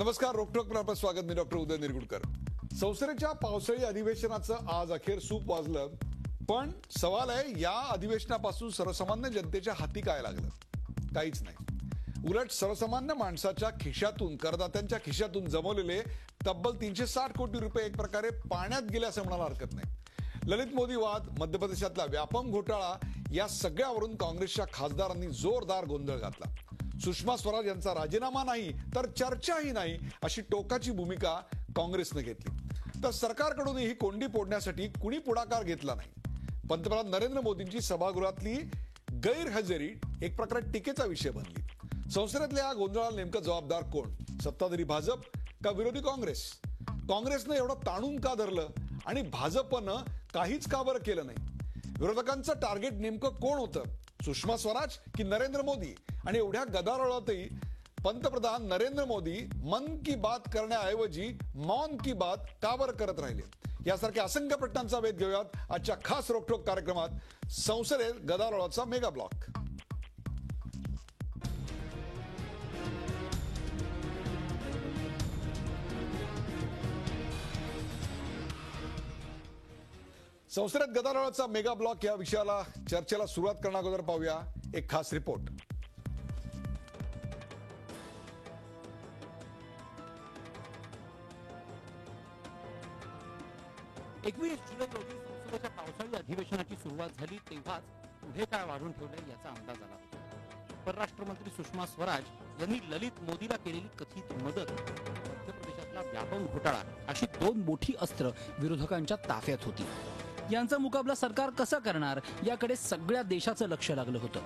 नमस्कार. रोकटोक आपलं स्वागत. मी डॉक्टर उदय निरगुडकर. संसदेच्या पावसाळी अधिवेशनाचं आज अखेर सूप वाजलं, पण सवाल आहे या अधिवेशनापासून सर्वसामान्य जनतेच्या हाती काय लागलं? काहीच नाही. उलट सर्वसामान्य माणसाच्या खिशातून, करदात्यांच्या खिशातून जमवलेले तब्बल 360 कोटी रुपये एक प्रकारे पाण्यात गेले असं म्हणायला हरकत नाही. ललित मोदी वाद, मध्य प्रदेशातला व्यापम घोटाळा या सगळ्यावरून काँग्रेसच्या खासदारांनी जोरदार गोंधळ घातला. सुषमा स्वराज यांचा राजीनामा नाही तर चर्चाही नाही अशी टोकाची भूमिका काँग्रेसने घेतली. तर सरकारकडूनही ही कोंडी फोडण्यासाठी कुणी पुढाकार घेतला नाही. पंतप्रधान नरेंद्र मोदींची सभागृहातली गैरहजेरी एक प्रकारे टीकेचा विषय बनली. संसदेतल्या या गोंधळाला नेमकं जबाबदार कोण? सत्ताधारी भाजप का विरोधी काँग्रेस? काँग्रेसनं एवढं ताणून का धरलं आणि भाजपनं काहीच का बरं केलं नाही? विरोधकांचं टार्गेट नेमकं कोण होतं? सुषमा स्वराज की नरेंद्र मोदी? आणि एवढ्या गदारोळातही पंतप्रधान नरेंद्र मोदी मन की बात करण्याऐवजी मौन की बात का बरं करत राहिले? यासारख्या असंख्य प्रश्नांचा वेध घेऊयात आजच्या खास रोकठोक कार्यक्रमात. संसदेत गदारोळाचा मेगा ब्लॉक. संसदेत गदारोळाचा मेगा ब्लॉक या विषयाला चर्चेला सुरुवात करण्या अगोदर पाहूया एक खास रिपोर्ट. जुलै रोजी संसदेच्या पावसाळी अधिवेशनाची सुरुवात झाली तेव्हाच पुढे काय वाढून ठेवलंय याचा अंदाज आला होता. परराष्ट्र मंत्री सुषमा स्वराज यांनी ललित मोदीला केलेली कथित मदत, मध्य प्रदेशातला व्यापम घोटाळा अशी दोन मोठी अस्त्र विरोधकांच्या ताफ्यात होती. यांचा मुकाबला सरकार कसा करणार याकडे सगळ्या देशाचं लक्ष लागलं होतं.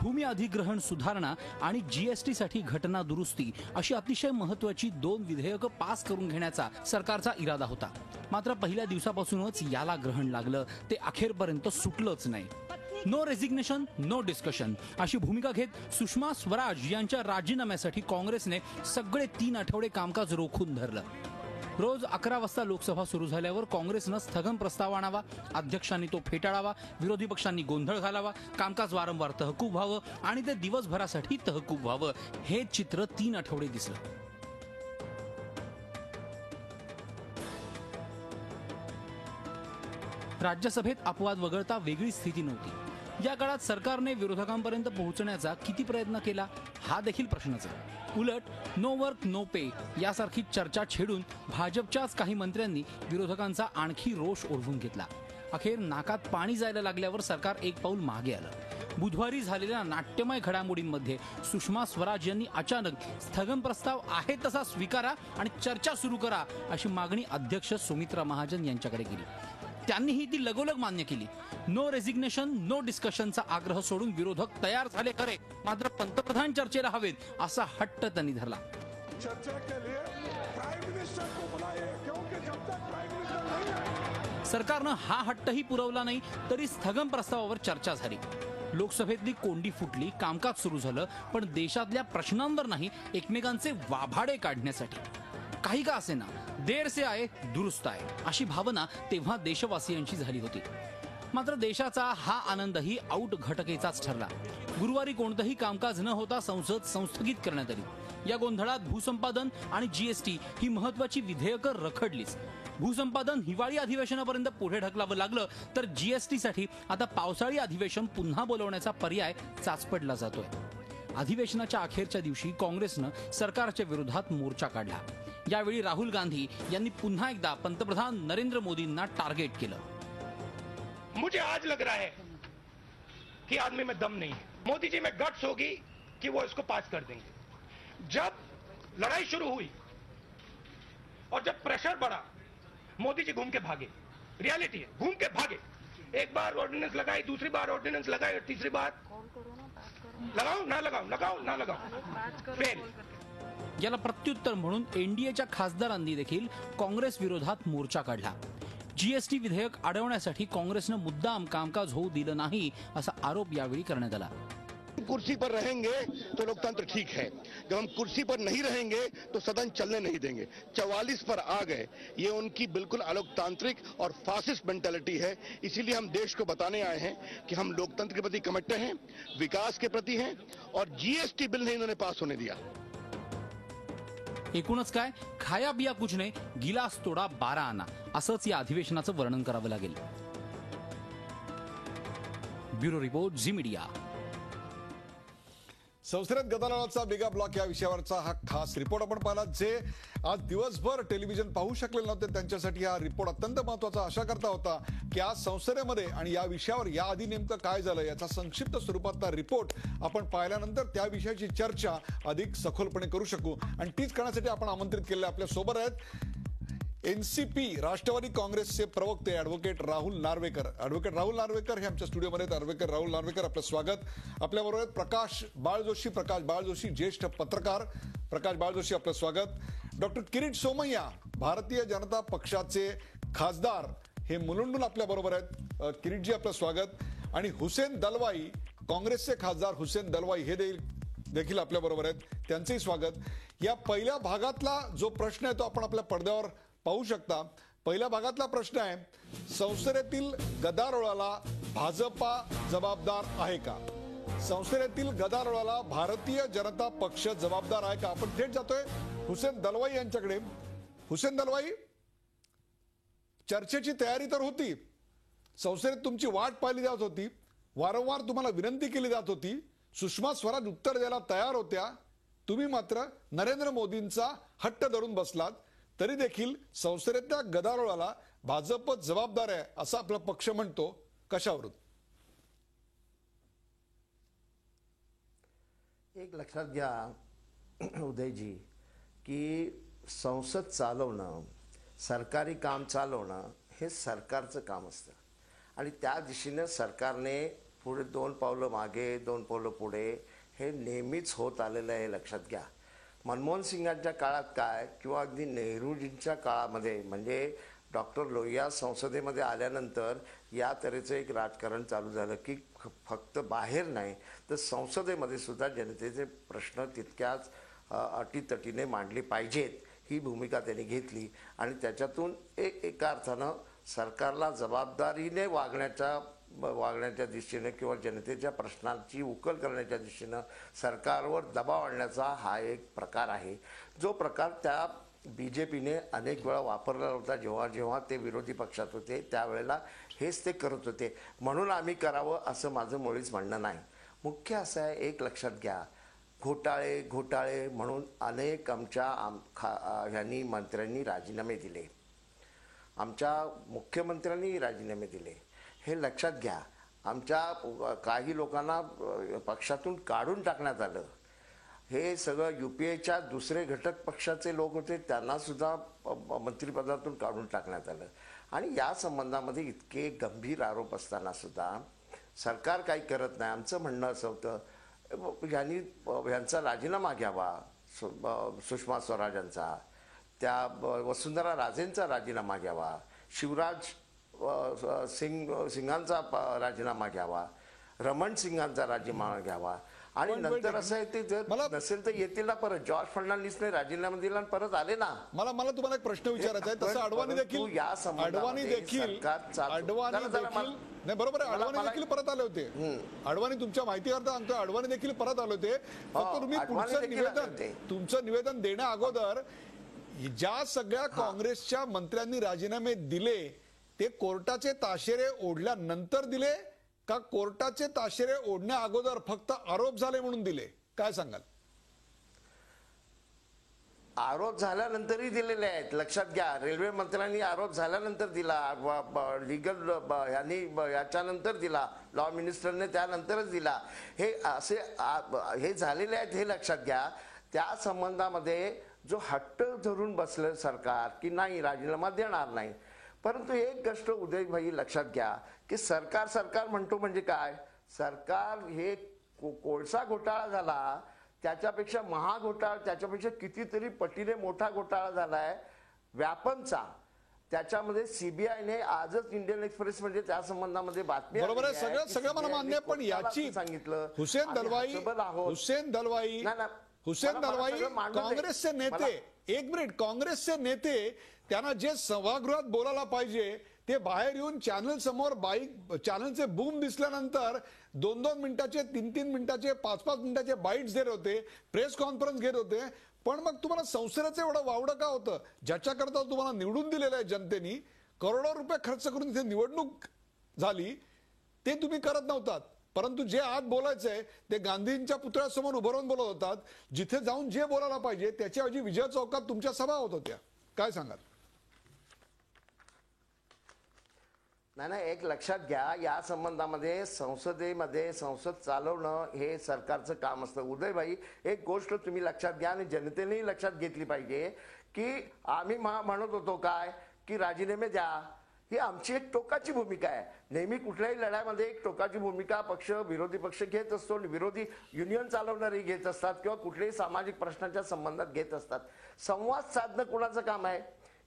भूमी अधिग्रहण सुधारणा आणि जीएसटी साठी घटना दुरुस्ती अशी अतिशय महत्वाची दोन विधेयकं पास करून घेण्याचा सरकारचा इरादा होता. मात्र पहिल्या दिवसापासूनच याला ग्रहण लागलं, ते अखेरपर्यंत सुटलंच नाही. नो रेझिग्नेशन, नो डिस्कशन अशी भूमिका घेत सुषमा स्वराज यांच्या राजीनाम्यासाठी काँग्रेसने सगळे 3 आठवडे कामकाज रोखून धरलं. रोज 11 वाजता लोकसभा सुरू झाल्यावर काँग्रेसनं स्थगन प्रस्ताव आणावा, अध्यक्षांनी तो फेटाळावा, विरोधी पक्षांनी गोंधळ घालावा, कामकाज वारंवार तहकूब व्हावं आणि ते दिवसभरासाठी तहकूब व्हावं, हे चित्र 3 आठवडे दिसलं. राज्यसभेत अपवाद वगळता वेगळी स्थिती नव्हती. या काळात सरकारने विरोधकांपर्यंत पोहोचण्याचा किती प्रयत्न केला हा देखील प्रश्नच आहे. उलट नो वर्क नो पे यासारखी चर्चा छेडून भाजपच्याच काही मंत्र्यांनी विरोधकांचा आणखी रोष ओढवून घेतला. अखेर नाकात पाणी जायला लागल्यावर सरकार एक पाऊल मागे आलं. बुधवारी झालेल्या नाट्यमय घडामोडींमध्ये सुषमा स्वराज यांनी अचानक स्थगन प्रस्ताव आहे तसा स्वीकारा आणि चर्चा सुरू करा अशी मागणी अध्यक्ष सुमित्रा महाजन यांच्याकडे केली. त्यांनीही ती लगोलग मान्य केली. नो रेझिग्नेशन, नो डिस्कशनचा आग्रह सोडून विरोधक तयार झाले खरे, मात्र पंतप्रधान चर्चेला हवेत असा हट्ट त्यांनी धरला. सरकारनं हा हट्टही पुरवला नाही तरी स्थगन प्रस्तावावर चर्चा झाली. लोकसभेतली कोंडी फुटली, कामकाज सुरू झालं, पण देशातल्या प्रश्नांवर नाही, एकमेकांचे वाभाडे काढण्यासाठी. काही का असेना, देर से आये दुरुस्त आहे अशी भावना तेव्हा देशवासियांची झाली होती. मात्र देशाचा हा आनंदही आऊट घटकेचाच ठरला. गुरुवारी कोणतंही कामकाज न होता संसद संस्थगित करण्यात आली. या गोंधळात भूसंपादन आणि जीएसटी ही महत्वाची विधेयकं रखडलीच. भूसंपादन हिवाळी अधिवेशनापर्यंत पुढे ढकलावं लागलं तर जीएसटी साठी आता पावसाळी अधिवेशन पुन्हा बोलवण्याचा पर्याय चाचपडला जातोय. अधिवेशनाच्या अखेरच्या दिवशी काँग्रेसनं सरकारच्या विरोधात मोर्चा काढला. यावेळी राहुल गांधी यांनी पुन्हा एकदा पंतप्रधान नरेंद्र मोदींना टार्गेट केलं. मुझे आज लग रहा है कि आदमी में दम नहीं है. मोदी जी में गट्स होगी कि वो इसको पास कर देंगे. जब लड़ाई शुरू हुई और जब प्रेशर बढ़ा, मोदी जी घूम के भागे. रियलिटी है, घूम के भागे. एक बार ऑर्डिनेंस लगाई, दूसरी बार ऑर्डिनेंस लगाई, तीसरी बार लगाओ ना लगाओ, लगाओ ना लगाओ, फेल. याला प्रत्युत्तर म्हणून एनडीएच्या खासदारांनी देखील काँग्रेस विरोधात मोर्चा काढला. जीएसटी विधेयक अडवण्यासाठी काँग्रेसनं मुद्दाम कामकाज होऊ दिलं नाही असा आरोप यावेळी करण्यात आला. कुर्सी पर रहेंगे तो लोकतंत्र ठीक है, जब हम कुर्सी पर नहीं रहेंगे तो सदन चलने नहीं देंगे. 44 पर आ गए, ये उनकी बिल्कुल अलोकतांत्रिक और फासिस्ट मेंटालिटी है. इसीलिए हम देश को बताने आए हैं कि हम लोकतंत्र के प्रति कमिटेड हैं, विकास के प्रति हैं और जीएसटी बिल नहीं इन्होंने पास होने दिया. एकूणच काय, खाया बिया कुछ नाही, गिलास तोडा 12 आना, असंच या अधिवेशनाचं वर्णन करावं लागेल. Bureau report, Zee media. संसदेत गदारोळाचा मेगा ब्लॉक या विषयावरचा हा खास रिपोर्ट आपण पाहिला. जे आज दिवसभर टेलिव्हिजन पाहू शकले नव्हते त्यांच्यासाठी हा रिपोर्ट अत्यंत महत्वाचा अशा करता होता की आज संसदेमध्ये आणि या विषयावर याआधी नेमकं काय झालं याचा संक्षिप्त स्वरूपातला रिपोर्ट आपण पाहिल्यानंतर त्या विषयाची चर्चा अधिक सखोलपणे करू शकू. आणि तीच करण्यासाठी आपण आमंत्रित केलेले आपल्या सोबत आहेत एनसीपी राष्ट्रवादी काँग्रेसचे प्रवक्ते ॲडव्होकेट राहुल नार्वेकर. ॲडव्होकेट राहुल नार्वेकर हे आमच्या स्टुडिओमध्ये. ॲडव्होकेट राहुल नार्वेकर, आपलं स्वागत. आपल्याबरोबर आहेत प्रकाश बाळ जोशी ज्येष्ठ पत्रकार. प्रकाश बाळ जोशी, आपलं स्वागत. डॉक्टर किरीट सोमय्या, भारतीय जनता पक्षाचे खासदार, हे मुलुंडून आपल्या बरोबर आहेत. किरीटजी, आपलं स्वागत. आणि हुसेन दलवाई, काँग्रेसचे खासदार हुसेन दलवाई हे देखील आपल्या बरोबर आहेत, त्यांचेही स्वागत. या पहिल्या भागातला जो प्रश्न आहे तो आपण आपल्या पडद्यावर पाहू शकता. पहिल्या भागातला प्रश्न आहे, संसदेतील गदारोळाला भाजपा जबाबदार आहे का? संसदेतील गदारोळाला भारतीय जनता पक्ष जबाबदार आहे का? आपण थेट जातोय हुसेन दलवाई यांच्याकडे. हुसेन दलवाई, चर्चेची तयारी तर होती, संसदेत तुमची वाट पाहिली जात होती, वारंवार तुम्हाला विनंती केली जात होती, सुषमा स्वराज उत्तर द्यायला तयार होत्या, तुम्ही मात्र नरेंद्र मोदींचा हट्ट धरून बसलात. तरी देखील संसदेतल्या गदारोळाला भाजप जबाबदार आहे असं आपला पक्ष म्हणतो. कशावरून? एक लक्षात घ्या उदयजी की संसद चालवणं, सरकारी काम चालवणं हे सरकारचं काम असतं आणि त्या दिशेने सरकारने पुढे 2 पावलं मागे 2 पावलं पुढे हे नेहमीच होत आलेलं आहे. लक्षात घ्या, मनमोहन सिंगांच्या काळात काय किंवा अगदी नेहरूजींच्या काळामध्ये म्हणजे डॉक्टर लोहिया संसदेमध्ये आल्यानंतर या तऱ्हेचं एक राजकारण चालू झालं की फक्त बाहेर नाही तर संसदेमध्ये सुद्धा जनतेचे प्रश्न तितक्याच अटीतटीने मांडले पाहिजेत ही भूमिका त्यांनी घेतली आणि त्याच्यातून एका अर्थानं सरकारला जबाबदारीने वागण्याच्या दिशेने किंवा जनतेच्या प्रश्नांची उकल करण्याच्या दिशेनं सरकारवर दबाव आणण्याचा हा एक प्रकार आहे. जो प्रकार त्या BJPने अनेक वेळा वापरला होता. जेव्हा ते विरोधी पक्षात होते त्यावेळेला हेच ते करत होते. म्हणून आम्ही करावं असं माझं मुळीच म्हणणं नाही. मुख्य असं आहे, एक लक्षात घ्या, घोटाळे म्हणून अनेक आमच्या ह्यांनी मंत्र्यांनी राजीनामे दिले, आमच्या मुख्यमंत्र्यांनी राजीनामे दिले. हे लक्षात घ्या. आमच्या काही लोकांना पक्षातून काढून टाकण्यात आलं. हे सगळं UPAच्या दुसरे घटक पक्षाचे लोक होते, त्यांना सुद्धा मंत्रिपदातून काढून टाकण्यात आलं. आणि या संबंधामध्ये इतके गंभीर आरोप असताना सुद्धा सरकार काही करत नाही. आमचं म्हणणं असं होतं, यांचा राजीनामा घ्यावा, सुषमा स्वराजांचा, त्या वसुंधरा राजेंचा राजीनामा घ्यावा, शिवराज सिंगांचा राजीनामा घ्यावा, रमण सिंगांचा राजीनामा घ्यावा आणि नंतर असं आहे ते जर नसेल तर येतील ना परत. जॉर्ज फर्नांडिसने राजीनामा दिला आणि परत आले ना. मला तुम्हाला एक प्रश्न विचारायचा आहे. तसं अडवाणी देखील नाही, बरोबर आहे, अडवाणी देखील परत आले होते. अडवाणी, तुमच्या माहितीकरता सांगतो, अडवाणी देखील परत आले होते. फक्त तुम्ही तुमचं निवेदन देण्या अगोदर ज्या सगळ्या काँग्रेसच्या मंत्र्यांनी राजीनामे दिले ते कोर्टाचे ताशेरे ओढल्यानंतर दिले का कोर्टाचे ताशेरे ओढण्या अगोदर फक्त आरोप झाले म्हणून दिले? काय सांगाल? आरोप झाल्यानंतरही दिलेले आहेत. लक्षात घ्या, रेल्वे मंत्र्यांनी आरोप झाल्यानंतर दिला, लीगल यांनी याच्यानंतर दिला, लॉ मिनिस्टरने त्यानंतरच दिला. हे असे हे झालेले आहेत, हे लक्षात घ्या. त्या संबंधामध्ये जो हट्ट धरून बसलं सरकार की नाही राजीनामा देणार नाही. परंतु एक गोष्ट उदयभाई लक्षात घ्या की सरकार म्हणतो म्हणजे काय, सरकार हे कोळसा घोटाळा झाला त्याच्यापेक्षा महाघोटाळा, त्याच्यापेक्षा कितीतरी पटीने मोठा घोटाळा झालाय व्यापमचा. त्याच्यामध्ये CBIने आजच इंडियन एक्सप्रेस म्हणजे त्या संबंधामध्ये बातमी, बरोबर आहे, सगळं मला मान्य, पण याची सांगितलं हुसेन दलवाई काँग्रेसचे नेते, एक मिनिट, काँग्रेसचे नेते त्यांना जे सभागृहात बोलायला पाहिजे ते बाहेर येऊन चॅनल समोर चॅनलचे बूम दिसल्यानंतर 2-2 मिनिटाचे, 3-3 मिनिटाचे, 5-5 मिनिटाचे बाईट्स देत होते, प्रेस कॉन्फरन्स घेत होते. पण मग तुम्हाला संसदेचं एवढं वावडं का होतं? ज्याच्याकरता तुम्हाला निवडून दिलेलं आहे जनतेनी, करोडो रुपये खर्च करून इथे निवडणूक झाली, ते तुम्ही करत नव्हतात. परंतु जे आज बोलायचंय ते गांधींच्या पुतळ्यासमोर उभं राहून बोलत होतात. जिथे जाऊन जे बोलायला पाहिजे त्याच्याऐवजी विजय चौकात तुमच्या सभा होत होत्या. काय सांगाल? नाही, एक लक्षात घ्या, या संबंधामध्ये संसदेमध्ये संसद चालवणं हे सरकारचं काम असतं. उदयभाई, एक गोष्ट तुम्ही लक्षात घ्या आणि जनतेनेही लक्षात घेतली पाहिजे की आम्ही म्हणत होतो काय की राजीनामे द्या, ही आमची एक टोकाची भूमिका आहे. नेहमी कुठल्याही लढ्यामध्ये एक टोकाची भूमिका विरोधी पक्ष घेत असतो, विरोधी युनियन चालवणारे घेत असतात किंवा कुठल्याही सामाजिक प्रश्नाच्या संबंधात घेत असतात. संवाद साधणं कोणाचं काम आहे?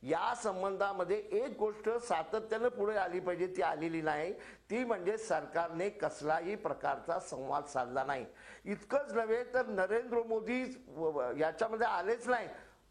या संबंधामध्ये एक गोष्ट सातत्यानं पुढे आली पाहिजे, ती आलेली नाही. ती म्हणजे सरकारने कसलाही प्रकारचा संवाद साधला नाही. इतकंच नव्हे तर नरेंद्र मोदी याच्यामध्ये आलेच नाही.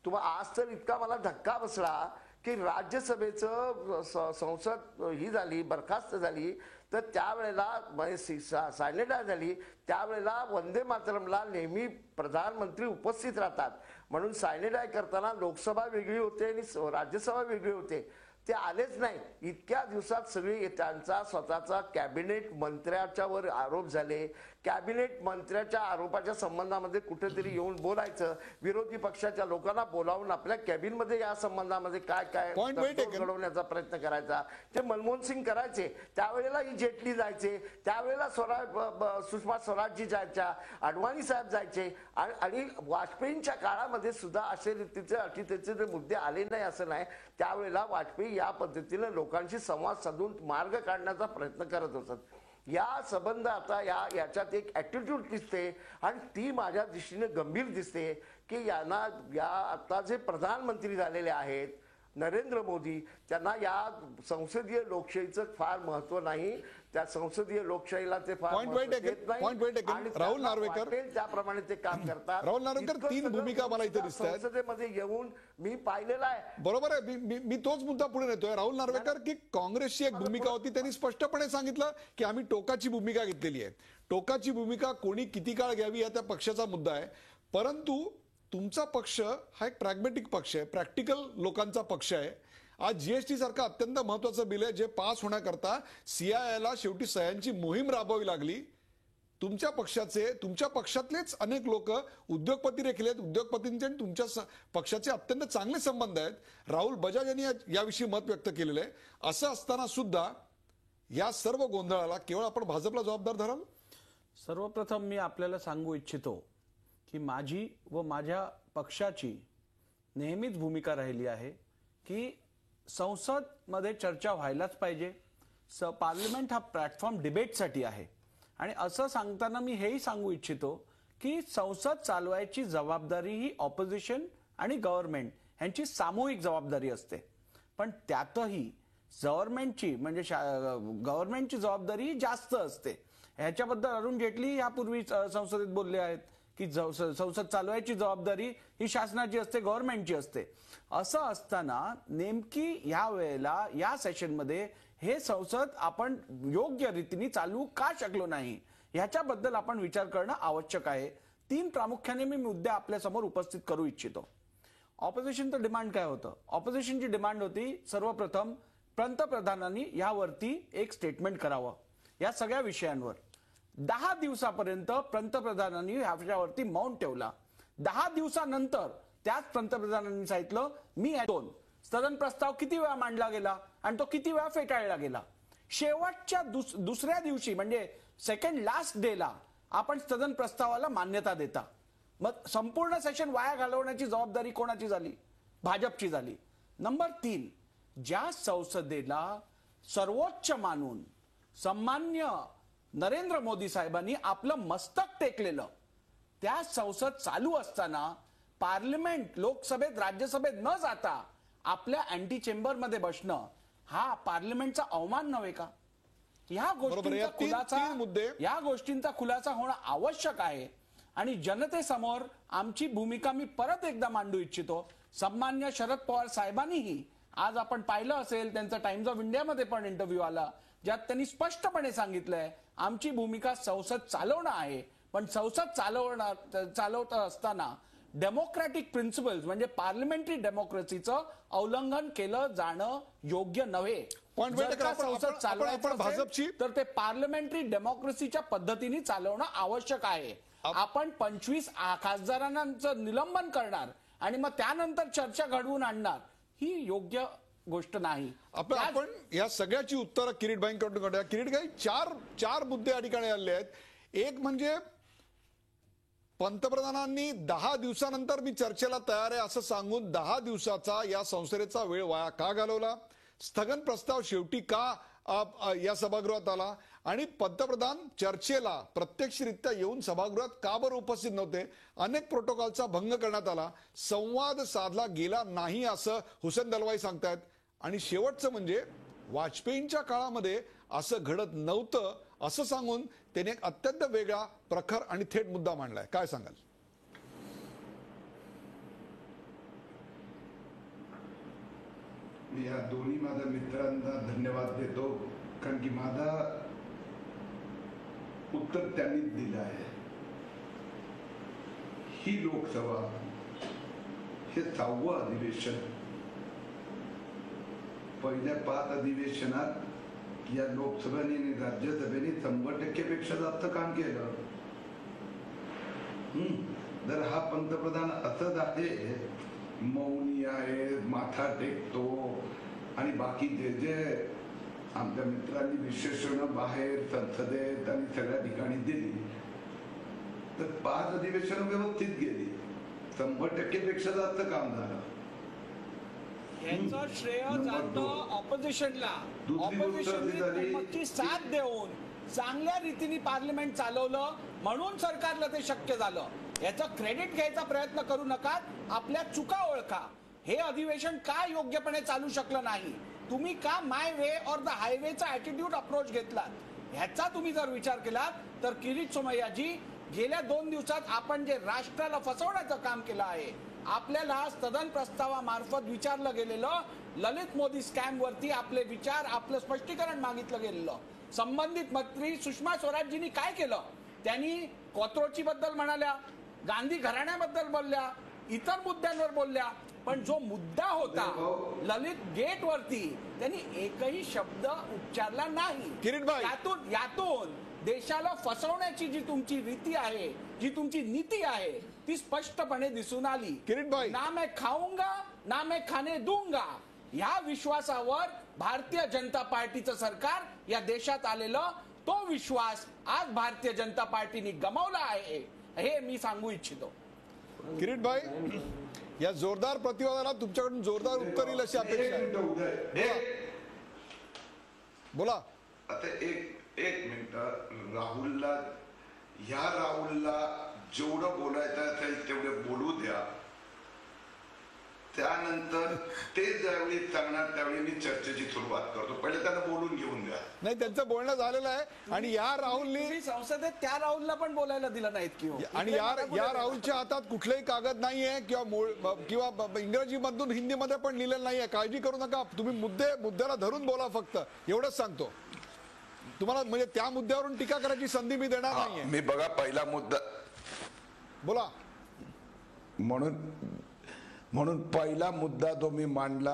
आज तर इतका मला धक्का बसला की राज्यसभेचं संसद ही झाली, बरखास्त झाली, तर त्यावेळेला सायलेंट झाली. त्यावेळेला वंदे मातरमला नेहमी प्रधानमंत्री उपस्थित राहतात म्हणून सायलेंट करताना लोकसभा वेगळी होते आणि राज्यसभा वेगळी होते. ते आलेच नाही. इतक्या दिवसात सगळे त्यांचा स्वतःचा कॅबिनेट मंत्र्याच्या वर आरोप झाले. कॅबिनेट मंत्र्याच्या आरोपाच्या संबंधामध्ये कुठेतरी येऊन बोलायचं, विरोधी पक्षाच्या लोकांना बोलावून आपल्या कॅबिनमध्ये या संबंधामध्ये काय काय घडवण्याचा प्रयत्न करायचा. ते मनमोहन सिंग करायचे, त्यावेळेला ही जेटली जायचे, त्यावेळेला सुषमा स्वराजजी जायच्या, अडवाणी साहेब जायचे आणि वाजपेयींच्या काळामध्ये सुद्धा असे रीतीचे अटीतटीचे मुद्दे आले नाही असं नाही. त्यावेळेला वाजपेयी या पद्धतीने लोकांशी संवाद साधून मार्ग काढण्याचा प्रयत्न करत होतात. या संबंध आता याच्यात एक ऍटिट्यूड दिसते आणि ती माझ्या दृष्टीने गंभीर दिसते की यांना या आता जे प्रधानमंत्री झालेले आहेत नरेंद्र मोदी, त्यांना या संसदीय लोकशाहीचं फार महत्व नाही. त्या संसदीय लोकशाहीला ते फार राहुल नार्वेकर त्याप्रमाणे ते काम करतात. राहुल नार्वेकर, तीन भूमिका मला इथे दिसतात संसदेमध्ये येऊन मी पाहिलेला आहे. बरोबर आहे, मी तोच मुद्दा पुढे नेतोय. राहुल नार्वेकर, की काँग्रेसची एक भूमिका होती, त्यांनी स्पष्टपणे सांगितलं की आम्ही टोकाची भूमिका घेतलेली आहे. टोकाची भूमिका कोणी किती काळ घ्यावी हा त्या पक्षाचा मुद्दा आहे. परंतु तुमचा पक्ष हा एक प्रॅग्मॅटिक पक्ष आहे, प्रॅक्टिकल लोकांचा पक्ष आहे. आज जीएसटी सारखं अत्यंत महत्वाचं बिल आहे जे पास होण्याकरता सीआयआयला शेवटी सह्यांची मोहीम राबवावी लागली. तुमच्या पक्षातलेच अनेक लोक उद्योगपती देखील आहेत. उद्योगपतींचे आणि तुमच्या पक्षाचे अत्यंत चांगले संबंध आहेत. राहुल बजाज यांनी याविषयी मत व्यक्त केलेलं आहे. असं असताना सुद्धा या सर्व गोंधळाला केवळ आपण भाजपला जबाबदार धराल? सर्वप्रथम मी आपल्याला सांगू इच्छितो की माझी व माझ्या पक्षाची नेहमीच भूमिका राहिली आहे की संसदमध्ये चर्चा व्हायलाच पाहिजे. पार्लमेंट हा प्लॅटफॉर्म डिबेटसाठी आहे. आणि असं सांगताना मी हेही सांगू इच्छितो की संसद चालवायची जबाबदारी ही ऑपोजिशन आणि गव्हर्नमेंट यांची सामूहिक जबाबदारी असते. पण त्यातही गव्हर्नमेंटची जबाबदारी जास्त असते. ह्याच्याबद्दल अरुण जेटली यापूर्वी संसदेत बोलले आहेत की संसद चालवायची जबाबदारी ही शासनाची असते, गव्हर्नमेंटची असते. असं असताना नेमकी या वेळेला या सेशनमध्ये हे संसद आपण योग्य रीतीने चालवू का शकलो नाही ह्याच्याबद्दल आपण विचार करणं आवश्यक आहे. तीन प्रामुख्याने मी मुद्दे आपल्या समोर उपस्थित करू इच्छितो. ऑपोजिशनचं डिमांड काय होतं? ऑपोजिशनची डिमांड होती सर्वप्रथम पंतप्रधानांनी यावरती एक स्टेटमेंट करावं या सगळ्या विषयांवर. 10 दिवसापर्यंत पंतप्रधानांनी ह्याच्यावरती मौन ठेवला. 10 दिवसानंतर त्याच पंतप्रधानांनी सांगितलं मी सदन प्रस्ताव किती वेळा मांडला गेला आणि तो किती वेळा फेटाळला गेला. शेवटच्या दुसऱ्या दिवशी म्हणजे सेकंड लास्ट डेला आपण सदन प्रस्तावाला मान्यता देता. मग संपूर्ण सेशन वाया घालवण्याची जबाबदारी कोणाची झाली? भाजपची झाली. नंबर 3, ज्या संसदेला सर्वोच्च मानून सन्मान्य नरेंद्र मोदी साहेबांनी आपलं मस्तक टेकलेलं, त्या संसद चालू असताना पार्लमेंट लोकसभेत राज्यसभेत न जाता आपल्या अँटी चेंबर मध्ये बसणं हा पार्लमेंटचा अवमान नव्हे का? या गोष्टींचा खुलासा होणं आवश्यक आहे. आणि जनतेसमोर आमची भूमिका मी परत एकदा मांडू इच्छितो. सन्मान्य शरद पवार साहेबांनीही आज आपण पाहिलं असेल त्यांचा टाइम्स ऑफ इंडियामध्ये पण इंटरव्ह्यू आला ज्यात त्यांनी स्पष्टपणे सांगितलंय आमची भूमिका संसद चालवणं आहे. पण संसद चालवत असताना डेमोक्रॅटिक प्रिन्सिपल्स म्हणजे पार्लमेंटरी डेमोक्रेसीचं उल्लंघन केलं जाणं योग्य नव्हे. पण जर का संसद चालवायचं भाजपची असेल तर ते पार्लमेंटरी डेमोक्रेसीच्या पद्धतीने चालवणं आवश्यक आहे. आपण 25 खासदारांचं निलंबन करणार आणि मग त्यानंतर चर्चा घडवून आणणार ही योग्य गोष्ट नाही. आपण या सगळ्याची उत्तरं किरीटभाईंकडून काढूया. किरीटभाई, चार मुद्दे या ठिकाणी आले आहेत. एक म्हणजे पंतप्रधानांनी 10 दिवसानंतर मी चर्चेला तयार आहे असं सांगून 10 दिवसाचा या संसदेचा वेळ वाया का घालवला? स्थगन प्रस्ताव शेवटी का या सभागृहात आला? आणि पंतप्रधान चर्चेला प्रत्यक्षरित्या येऊन सभागृहात का बरं उपस्थित नव्हते? अनेक प्रोटोकॉलचा भंग करण्यात आला, संवाद साधला गेला नाही असं हुसेन दलवाई सांगतायत. आणि शेवटचं म्हणजे वाजपेयींच्या काळामध्ये असं घडत नव्हतं असं सांगून त्याने एक अत्यंत वेगळा, प्रखर आणि थेट मुद्दा मांडलाय. काय सांगाल? मी या दोन्ही माझ्या मित्रांना धन्यवाद देतो, कारण की माझा उत्तर त्यांनीच दिलं आहे. ही लोकसभा हे 6वं अधिवेशन. पहिल्या 5 अधिवेशनात या लोकसभेने आणि राज्यसभेने 100% पेक्षा जास्त काम केलं. जर हा पंतप्रधान असंच आहे, मौनी आहे, माथा टेकतो आणि बाकी जे आमच्या मित्रांनी विशेषण बाहेर संसदेत आणि सगळ्या ठिकाणी दिली, तर 5 अधिवेशन व्यवस्थित गेली, 100% पेक्षा जास्त काम झालं. यांचं श्रेय जातं ऑपोजिशनला. ऑपोजिशनची साथ देऊन चांगल्या रीतीने पार्लमेंट चालवलं म्हणून सरकारला ते शक्य झालं. याचं क्रेडिट घ्यायचा प्रयत्न करू नका, आपल्या चुका ओळखा. हे अधिवेशन का योग्यपणे चालू शकलं नाही? तुम्ही का माय वे ऑर द हायवेचा ऍटिट्यूड अप्रोच घेतलात? ह्याचा तुम्ही जर विचार केलात तर किरीट सोमय्याजी, गेल्या 2 दिवसात आपण जे राष्ट्राला फसवण्याचं काम केलं आहे, आपल्याला सदन प्रस्तावामार्फत विचारलं गेलेलं ललित मोदी स्कॅम वरती आपले विचार, आपलं स्पष्टीकरण मागितलं गेलेलं, संबंधित मंत्री सुषमा स्वराजजींनी काय केलं? त्यांनी कोथरूडची बद्दल म्हणाल्या, गांधी घराण्याबद्दल बोलल्या, इतर मुद्द्यांवर बोलल्या, पण जो मुद्दा होता ललित गेट वरती त्यांनी एकही शब्द उच्चारला नाही. किरीटभाई, यातून देशाला फसवण्याची जी तुमची रीती आहे, जी तुमची नीती आहे, ती स्पष्टपणे दिसून आली. किरीटभाई, ना मैं खाऊंगा ना मैं खाने दूंगा या विश्वासावर भारतीय जनता पार्टीचं सरकार या देशात आलेलं, तो विश्वास आज भारतीय जनता पार्टीने गमावला आहे हे मी सांगू इच्छितो. किरीटभाई, या जोरदार प्रतिवादाला तुमच्याकडून जोरदार उत्तर येईल अशी अपेक्षा आहे. बोला. आता एक मिनिट, राहुलला जेवढं बोलायचं असेल तेवढे बोलू द्या. त्यानंतर ते ज्यावेळी सांगणार त्यावेळी मी चर्चेची सुरुवात करतो. पहिले त्यांना बोलून घेऊन द्या. नाही, त्यांचं बोलणं झालेलं आहे आणि या राहुलनी संसदेत त्या राहुलला पण बोलायला दिलं नाहीत किंवा आणि या राहुलच्या हातात कुठलेही कागद नाहीये किंवा इंग्रजी मधून हिंदी मध्ये पण लिहिलेलं नाहीये. काळजी करू नका, तुम्ही मुद्द्याला धरून बोला, फक्त एवढंच सांगतो तुम्हाला. म्हणजे त्या मुद्द्यावरून टीका करायची संधी मी देणार नाहीये. मी बघा, पहिला मुद्दा बोला. म्हणून पहिला मुद्दा जो मी मांडला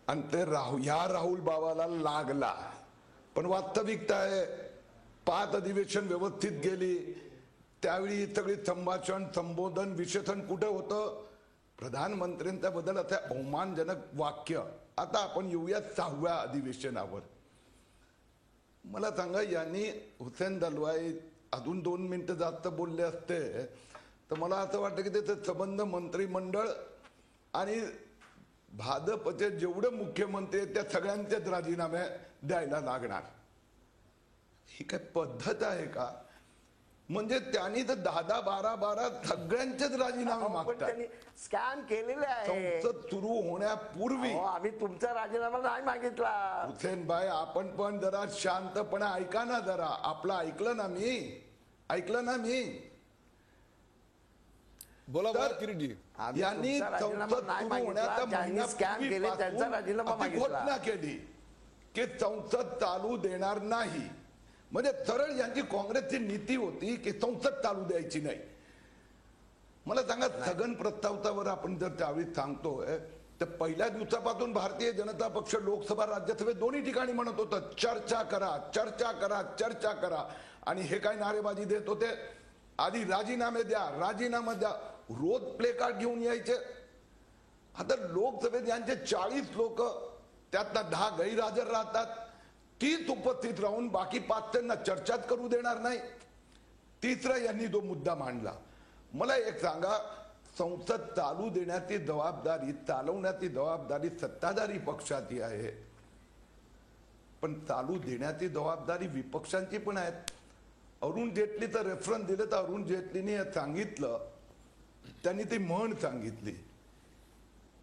आणि ते राहुल बाबाला लागला, पण वास्तविकता आहे 5 अधिवेशन व्यवस्थित गेली. त्यावेळी सगळी संभाषण, संबोधन, विशेषण कुठे होतं? प्रधानमंत्र्यांच्या बद्दल असं अवमानजनक वाक्य. आता आपण येऊया 6व्या अधिवेशनावर. मला सांगा, यांनी हुसेन दलवाई अजून 2 मिनिटं जास्त बोलले असते तर मला असं वाटतं की त्याचे संबंध मंत्रिमंडळ आणि भाजपचे जेवढे मुख्यमंत्री आहेत त्या सगळ्यांचेच राजीनामे द्यायला लागणार. ही काय पद्धत आहे का? म्हणजे त्यांनी तर 10 12 सगळ्यांचेच राजीनामे मागतात. स्कॅम केलेले आहे. संसद सुरू होण्यापूर्वी आम्ही तुमचा राजीनामा नाही मागितला. हुसेन भाई, आपण पण जरा शांतपणे ऐका ना जरा. आपलं ऐकलं ना मी. बोला किरीटजी. यांनी संसद सुरू होण्याचा महिन्यापूर्वी घोषणा केली की संसद चालू देणार नाही. म्हणजे सरळ यांची काँग्रेसची नीती होती की संसद चालू द्यायची नाही. मला सांगा, स्थगन प्रस्तावावर आपण जर त्यावेळी सांगतोय तर पहिल्या दिवसापासून भारतीय जनता पक्ष लोकसभा राज्यसभेत दोन्ही ठिकाणी म्हणत होतं चर्चा करा, चर्चा करा, चर्चा करा. आणि हे काय नारेबाजी देत होते, आधी राजीनामे द्या, राजीनामा द्या, रोज प्ले कार्ड घेऊन यायचे. आता लोकसभेत यांचे 40 लोक, त्यातनं 10 गैरहजर राहतात. 30 उपस्थित राहून बाकी 5 त्यांना चर्चाच करू देणार नाही. तिसरा यांनी जो मुद्दा मांडला, मला एक सांगा, संसद चालू देण्याची जबाबदारी, चालवण्याची जबाबदारी सत्ताधारी पक्षाची आहे, पण चालू देण्याची जबाबदारी विपक्षांची पण आहे. अरुण जेटलीचं रेफरन्स दिलं तर अरुण जेटलीने सांगितलं, त्यांनी ती म्हण सांगितली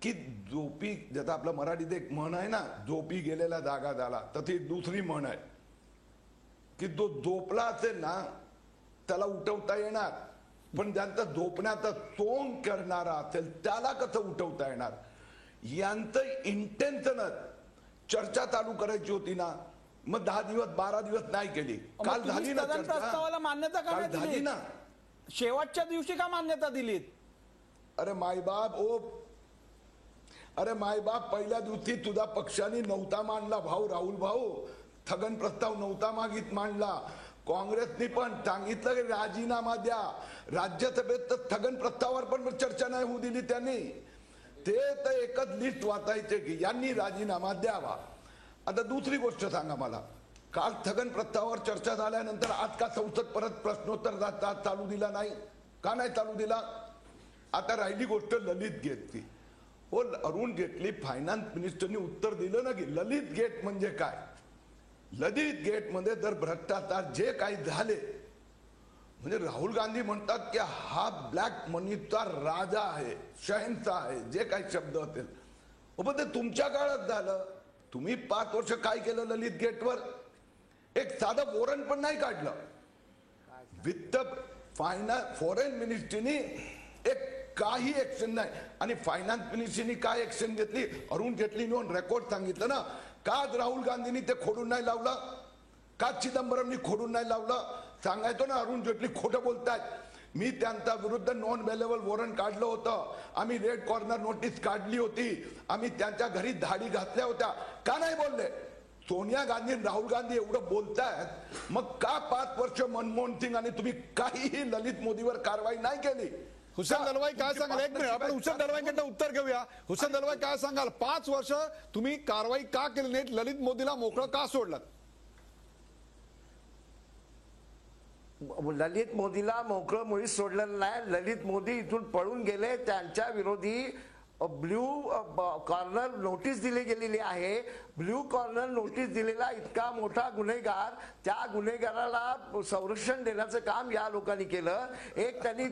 की झोपी, ज्याचा आपला मराठीत एक म्हण आहे ना, झोपी गेलेला जागा झाला, तर ती दुसरी म्हण आहे की जो झोपला असेल ना त्याला उठवता येणार, पण ज्यांचा झोपण्याचा सोंग करणारा असेल त्याला कसं उठवता येणार. यांचं इंटेन्शनच चर्चा चालू करायची होती ना, मग 10 दिवस 12 दिवस नाही केली. काल झाली ना चर्चा, प्रस्तावाला मान्यता का नाही झाली दिली ना, शेवटच्या दिवशी का मान्यता दिलीत? अरे मायबाप पहिल्या दिवशी तुझा पक्षाने नव्हता मांडला भाऊ, राहुल भाऊ, स्थगन प्रस्ताव नव्हता मागित मांडला. काँग्रेसने पण सांगितलं की राजीनामा द्या. राज्यसभेत तर स्थगन प्रस्तावावर पण चर्चा नाही होऊ दिली त्यांनी. ते तर एकच लिस्ट वाचायचे की यांनी राजीनामा द्यावा. आता दुसरी गोष्ट सांगा मला, काल स्थगन प्रस्तावावर चर्चा झाल्यानंतर आज का संसद परत प्रश्नोत्तर चालू दिला नाही? का नाही चालू दिला? आता राहिली गोष्ट ललित गेटची. हो, अरुण जेटली फायनान्स मिनिस्टरनी उत्तर दिलं ना की ललित गेट म्हणजे काय. ललित गेट मध्ये जर भ्रष्टाचार जे काही झाले, म्हणजे राहुल गांधी म्हणतात की हा ब्लॅक मनीचा राजा आहे, शहनशाह आहे, जे काही शब्द असेल, पण ते तुमच्या काळात झालं. तुम्ही 5 वर्ष काय केलं ललित गेटवर? एक साधं वॉरंट पण नाही काढलं. वित्त फॉरेन मिनिस्ट्रीनी एक काही ऍक्शन नाही. आणि फायनान्स मिनिस्ट्रीनी काय ऍक्शन घेतली? अरुण जेटलीने ऑन रेकॉर्ड सांगितलं ना, का राहुल गांधींनी ते खोडून नाही लावलं, का चिदंबरमनी खोडून नाही लावलं? सांगायचो ना अरुण जेटली खोटं बोलतायत. मी त्यांच्या विरुद्ध नॉन अवेलेबल वॉरंट काढलं होतं, आम्ही रेड कॉर्नर नोटीस काढली होती, आम्ही त्यांच्या घरी धाडी घातल्या होत्या. का नाही बोलले? सोनिया गांधी राहुल गांधी एवढं बोलतायत, मग का 5 वर्ष मनमोहन सिंग आणि तुम्ही काहीही ललित मोदीवर कारवाई नाही केली? हुसेन दलवाई काय सांगाल? एक मिनिट, आपण हुसेन दलवाईकडनं उत्तर घेऊया. हुसेन दलवाई काय सांगाल? 5 वर्ष तुम्ही कारवाई का केली नाही? ललित मोदीला मोकळं का सोडलं? ललित मोदीला मोकळं मुळीच सोडलेलं नाही. ललित मोदी इथून पळून गेले. त्यांच्या विरोधी ब्ल्यू कॉर्नर नोटीस दिली गेलेली आहे. ब्ल्यू कॉर्नर नोटीस दिलेला इतका मोठा गुन्हेगार, त्या गुन्हेगाराला संरक्षण देण्याचं काम या लोकांनी केलं. एक त्यांनी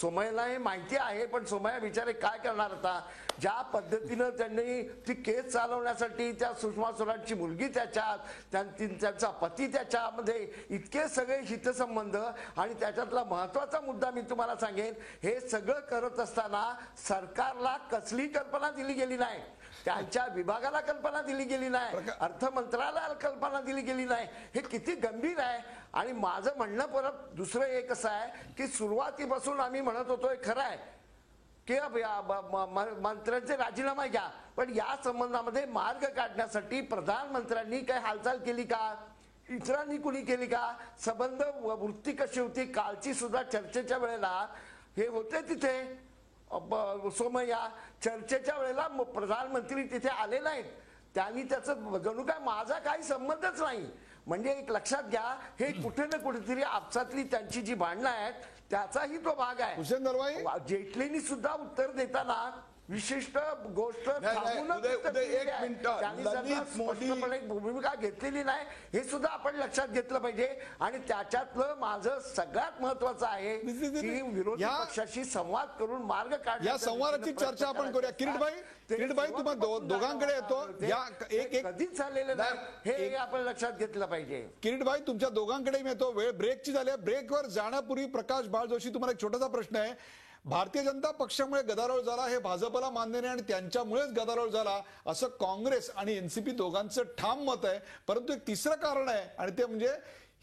सोमय्याला हे माहिती आहे, पण सोमय्या बिचारे काय करणार आता? ज्या पद्धतीनं त्यांनी ती केस चालवण्यासाठी त्या सुषमा स्वराजची मुलगी त्याच्यात, त्यांचा पती त्याच्यामध्ये, इतके सगळे हितसंबंध, आणि त्याच्यातला महत्वाचा मुद्दा मी तुम्हाला सांगेन, हे सगळं करत असताना सरकारला कसली कल्पना दिली गेली नाही, त्यांच्या विभागाला कल्पना दिली गेली नाही, अर्थ मंत्रालयाला कल्पना दिली गेली नाही. हे किती गंभीर आहे. आणि माझं म्हणणं परत दुसरं एक असं आहे की सुरुवातीपासून आम्ही म्हणत होतो हे खरं आहे की मंत्र्यांचे राजीनामा घ्या, पण या संबंधामध्ये मार्ग काढण्यासाठी प्रधानमंत्र्यांनी काही हालचाल केली का? इतरांनी कुणी केली का? संबंध वृत्ती कशी होती? कालची सुद्धा चर्चेच्या वेळेला हे होते तिथे. सोमय्या चर्चेच्या वेळेला प्रधानमंत्री तिथे आले नाहीत. त्यांनी त्याचं जणू काय माझा काही संबंधच नाही. म्हणजे एक लक्षात घ्या, हे कुठे ना कुठेतरी आपसातली त्यांची जी भांडणं आहेत त्याचाही तो भाग आहे. हुसेन दलवाई, जेटलींनी सुद्धा उत्तर देताना विशिष्ट गोष्ट भूमिका घेतलेली नाही, हे सुद्धा आपण लक्षात घेतलं पाहिजे. आणि त्याच्यातलं माझं सगळ्यात महत्वाचं आहे की विरोधी पक्षाशी संवाद करून मार्ग काढण्या. या संवादाची चर्चा आपण करूया. किरीटभाई तुम्हा दोघांकडे येतो. या एक कधीच झालेलं नाही, हे आपण लक्षात घेतलं पाहिजे. किरीटभाई, तुमच्या दोघांकडे मी येतो. वेळ ब्रेकची झाली. ब्रेकवर जाण्यापूर्वी प्रकाश बाळ जोशी, तुम्हाला एक छोटासा प्रश्न आहे. भारतीय जनता पक्षामुळे गदारोळ झाला हे भाजपला मान्य नाही आणि त्यांच्यामुळेच गदारोळ झाला असं काँग्रेस आणि एनसीपी दोघांचं ठाम मत आहे. परंतु एक तिसरं कारण आहे आणि ते म्हणजे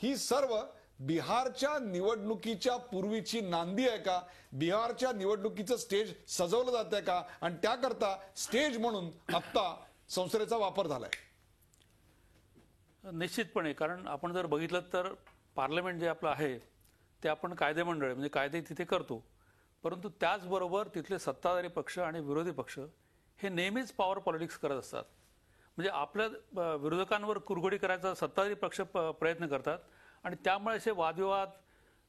ही सर्व बिहारच्या निवडणुकीच्या पूर्वीची नांदी आहे का? बिहारच्या निवडणुकीचं स्टेज सजवलं जातंय का? आणि त्याकरता स्टेज म्हणून आता संसदेचा वापर झालाय? निश्चितपणे, कारण आपण जर बघितलं तर पार्लमेंट जे आपलं आहे ते आपण कायदेमंडळ म्हणजे कायदे तिथे करतो, परंतु त्याचबरोबर तिथले सत्ताधारी पक्ष आणि विरोधी पक्ष हे नेहमीच पॉवर पॉलिटिक्स करत असतात. म्हणजे आपल्या विरोधकांवर कुरघोडी करायचा सत्ताधारी पक्ष प्रयत्न करतात आणि त्यामुळे असे वादविवाद,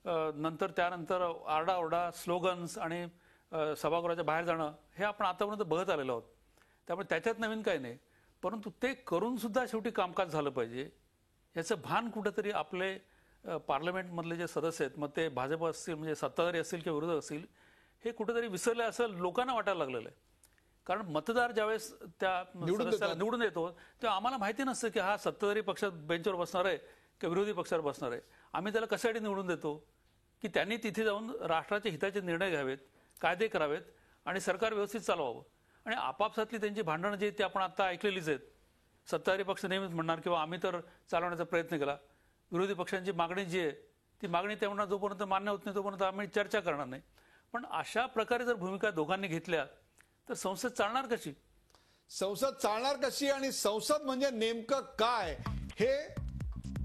त्यानंतर आरडाओरडा, स्लोगन्स आणि सभागृहाच्या बाहेर जाणं हे आपण आतापर्यंत बघत आलेलो आहोत. त्यामुळे त्याच्यात नवीन काही नाही, परंतु ते करून सुद्धा शेवटी कामकाज झालं पाहिजे याचं भान कुठंतरी आपले पार्लमेंटमधले जे सदस्य आहेत, मग ते भाजप असतील म्हणजे सत्ताधारी असतील किंवा विरोधक असतील, हे कुठेतरी विसरले असं लोकांना वाटायला लागलेलं आहे. कारण मतदार ज्यावेळेस त्या सदस्याला निवडून येतो तेव्हा आम्हाला माहिती नसतं की हा सत्ताधारी पक्षात बेंचवर बसणार आहे किंवा विरोधी पक्षावर बसणार आहे. आम्ही त्याला कशासाठी निवडून देतो की त्यांनी तिथे जाऊन राष्ट्राच्या हिताचे निर्णय घ्यावेत, कायदे करावेत आणि सरकार व्यवस्थित चालवावं. आणि आपापसातली त्यांची भांडणं जी ती आपण आता ऐकलेलीच आहेत. सत्ताधारी पक्ष नेहमीच म्हणणार किंवा आम्ही तर चालवण्याचा प्रयत्न केला, विरोधी पक्षांची मागणी जी आहे ती मागणी त्या म्हणणार जोपर्यंत मान्य होत नाही तोपर्यंत आम्ही चर्चा करणार नाही. पण अशा प्रकारे जर भूमिका दोघांनी घेतल्या तर संसद चालणार कशी? संसद चालणार कशी आणि संसद म्हणजे नेमकं काय हे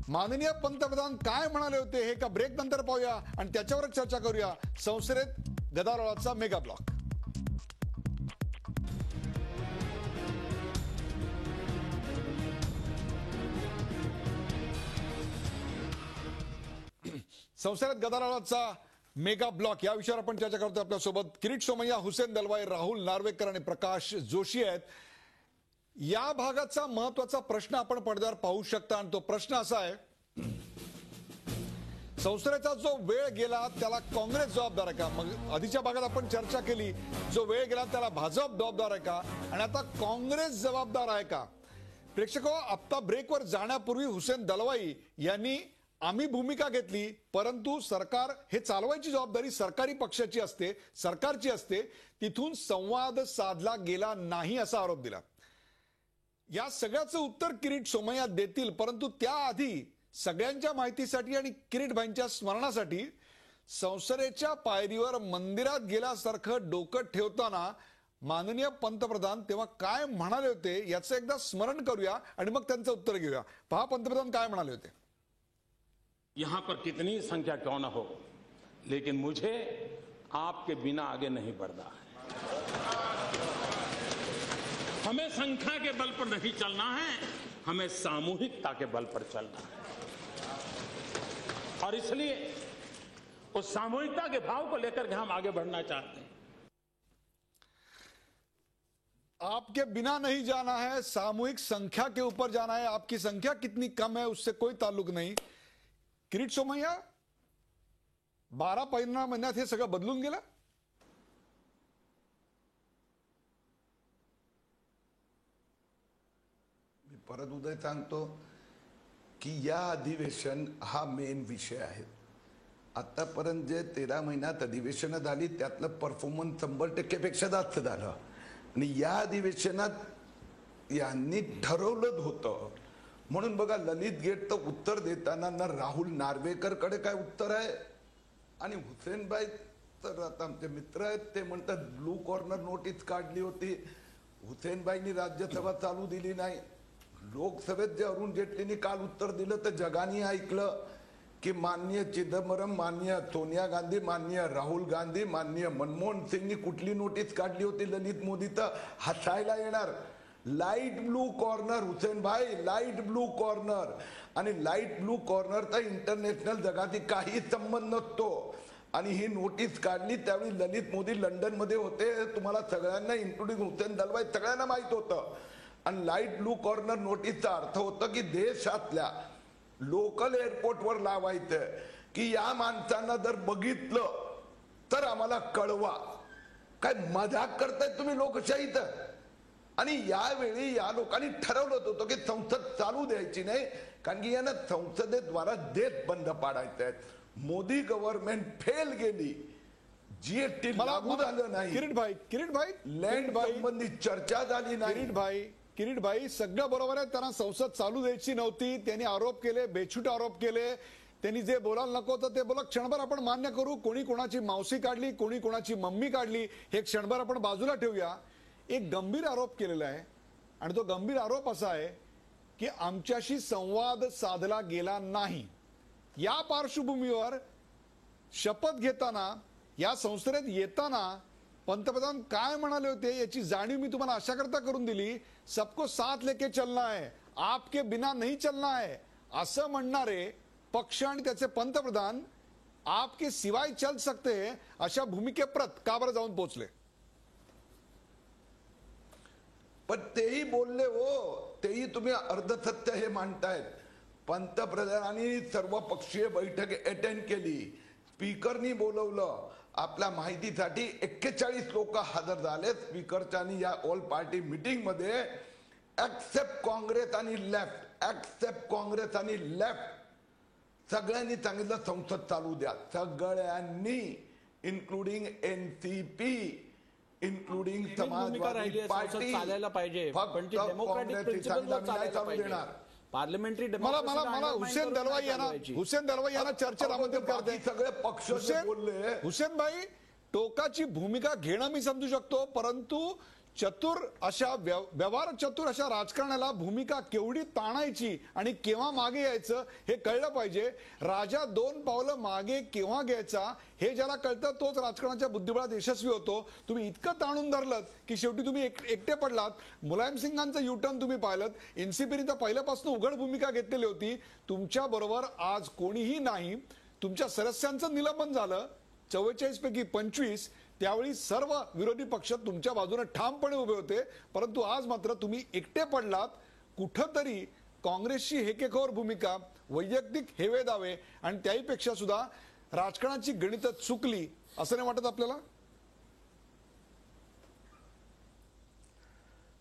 माननीय पंतप्रधान काय म्हणाले होते हे का ब्रेक नंतर पाहूया आणि त्याच्यावरच चर्चा करूया. संसदेत गदारोळाचा मेगा ब्लॉक. संसदेत गदारोळाचा मेगा ब्लॉक या विषयावर आपण चर्चा करतोय. आपल्यासोबत किरीट सोमय्या, हुसेन दलवाई, राहुल नार्वेकर आणि प्रकाश जोशी आहेत. या भागाचा महत्वाचा प्रश्न आपण पडद्यावर पाहू शकता आणि तो प्रश्न असा आहे, संसदेचा जो वेळ गेला त्याला काँग्रेस जबाबदार आहे का? मग आधीच्या भागात आपण चर्चा केली, जो वेळ गेला त्याला भाजप जबाबदार आहे का आणि आता काँग्रेस जबाबदार आहे का? प्रेक्षको, आता ब्रेकवर जाण्यापूर्वी हुसेन दलवाई यांनी आम्ही भूमिका घेतली, परंतु सरकार हे चालवायची जबाबदारी सरकारी पक्षाची असते, सरकारची असते, तिथून संवाद साधला गेला नाही असा आरोप दिला. या सगळ्याचं उत्तर किरीट सोमय्या देतील, परंतु त्याआधी सगळ्यांच्या माहितीसाठी आणि किरीट भाईंच्या स्मरणासाठी संसदेच्या पायरीवर मंदिरात गेल्यासारखं डोकं ठेवताना माननीय पंतप्रधान तेव्हा काय म्हणाले होते याचं एकदा स्मरण करूया आणि मग त्यांचं उत्तर घेऊया. पहा पंतप्रधान काय म्हणाले होते. यहां पर कितनी संख्या क्यों न हो, लेकिन मुझे आपके बिना आगे नहीं बढ़ना है. हमें संख्या के बल पर नहीं चलना है, हमें सामूहिकता के बल पर चलना है. और इसलिए उस सामूहिकता के भाव को लेकर के हम आगे बढ़ना चाहते हैं. आपके बिना नहीं जाना है, सामूहिक संख्या के ऊपर जाना है. आपकी संख्या कितनी कम है उससे कोई ताल्लुक नहीं. किरीट सोमय्या, 12-15 महिन्यात हे सगळं बदलून गेलं. मी परत उदय सांगतो की या अधिवेशन हा मेन विषय आहे. आतापर्यंत जे 13 महिन्यात अधिवेशनं झाली त्यातलं परफॉर्मन्स 100% पेक्षा जास्त झालं आणि या अधिवेशनात यांनी ठरवलं होतं. म्हणून बघा, ललित गेटचं उत्तर देताना ना राहुल नार्वेकरकडे काय उत्तर आहे आणि हुसेनभाई तर आता आमचे मित्र आहेत ते म्हणतात ब्लू कॉर्नर नोटीस काढली होती. हुसेनभाईंनी राज्यसभा चालू दिली नाही. लोकसभेत जे अरुण जेटलींनी काल उत्तर दिलं तर जगानी ऐकलं की माननीय चिदंबरम, माननीय सोनिया गांधी, माननीय राहुल गांधी, माननीय मनमोहन सिंगनी कुठली नोटीस काढली होती ललित मोदी, तर हसायला येणार. लाईट ब्लू कॉर्नर हुसेन भाई, लाईट ब्लू कॉर्नर. आणि लाईट ब्लू कॉर्नरचा इंटरनॅशनल जगाशी काही संबंध नसतो. आणि ही नोटीस काढली त्यावेळी ललित मोदी लंडन मध्ये होते, तुम्हाला सगळ्यांना इन्क्लुडिंग हुसेन दलवाई सगळ्यांना माहित होतं. आणि लाईट ब्लू कॉर्नर नोटीसचा अर्थ होतं की देशातल्या लोकल एअरपोर्टवर लावायचं की या माणसांना जर बघितलं तर आम्हाला कळवा. काय मजाक करताय तुम्ही लोकशाहीत? आणि यावेळी या लोकांनी ठरवलं होतं की संसद चालू द्यायची नाही, कारण की यांना संसदेद्वारा देश बंद पाडायचे आहेत. मोदी गव्हर्नमेंट फेल गेली, जीएसटी लागू झालं नाही, किरीट भाई लँड संबंधी चर्चा झाली नाही. किरीट भाई सगळं बरोबर आहे, त्यांना संसद चालू द्यायची नव्हती, त्यांनी आरोप केले, बेछूट आरोप केले. त्यांनी जे बोलायला नको होतं ते बोला. क्षणभर आपण मान्य करू. कोणी कोणाची मावशी काढली, कोणी कोणाची मम्मी काढली, हे क्षणभर आपण बाजूला ठेवूया. एक गंभीर आरोप केलेला आहे आणि तो गंभीर आरोप असा आहे की आमच्याशी संवाद साधला गेला नाही. या पार्श्वभूमीवर शपथ घेताना, या संसदेत येताना पंतप्रधान काय म्हणाले होते याची जाणीव मी तुम्हाला अशा करता करून दिली. सबको साथ लेके चलना है, आपके बिना नहीं चलना है असं म्हणणारे पक्ष आणि त्याचे पंतप्रधान आपके सिवाय चल सकते हैं अशा भूमिकेप्रत का बरं जाऊन पोहोचले? पण तेही बोलले हो, तेही तुम्ही अर्धसत्य हे मांडतायत. पंतप्रधानांनी सर्व पक्षीय बैठक अटेंड केली, स्पीकरनी बोलवलं. आपल्या माहितीसाठी 41 लोक हजर झाले स्पीकरच्या आणि या ऑल पार्टी मीटिंग मध्ये. एक्सेप्ट काँग्रेस आणि लेफ्ट, एक्सेप्ट काँग्रेस आणि लेफ्ट सगळ्यांनी सांगितलं संसद चालू द्या. सगळ्यांनी, इन्क्लुडिंग एनसीपी, इन्क्लुडिंग समाजवादी पार्टी. चालायला पाहिजे, पण ती डेमोक्रॅटिक प्रिन्सिपलवर चालायला पाहिजे. पार्लमेंटरी मला हुसेन दलवाई यांना चर्चेत आमंत्रित करते. सगळे पक्ष बोलले. हुसेन भाई, टोकाची भूमिका घेणं मी समजू शकतो, परंतु व्यवहार चतुर अशा राजकारणाला भूमिका केवढी ताणायची आणि केव्हा मागे यायचं हे कळलं पाहिजे. राजा 2 पावलं मागे केव्हा घ्यायचा हे ज्याला कळतं तोच राजकारणाच्या बुद्धिबळात यशस्वी होतो. तुम्ही इतकं ताणून धरलं की शेवटी तुम्ही एकटे पडलात. मुलायम सिंगांचं युटर्न तुम्ही पाहिलं. एनसीपीने तर पहिल्यापासून उघड भूमिका घेतलेली होती. तुमच्या बरोबर आज कोणीही नाही. तुमच्या सदस्यांचं निलंबन झालं 44 पैकी 25. त्यावेळी सर्व विरोधी पक्ष तुमच्या बाजूने ठामपणे उभे होते, परंतु आज मात्र तुम्ही एकटे पडलात. कुठंतरी काँग्रेसची हेकेखोर भूमिका, वैयक्तिक हेवे दावे आणि त्याहीपेक्षा सुद्धा राजकारणाची गणितं चुकली असं नाही वाटत आपल्याला?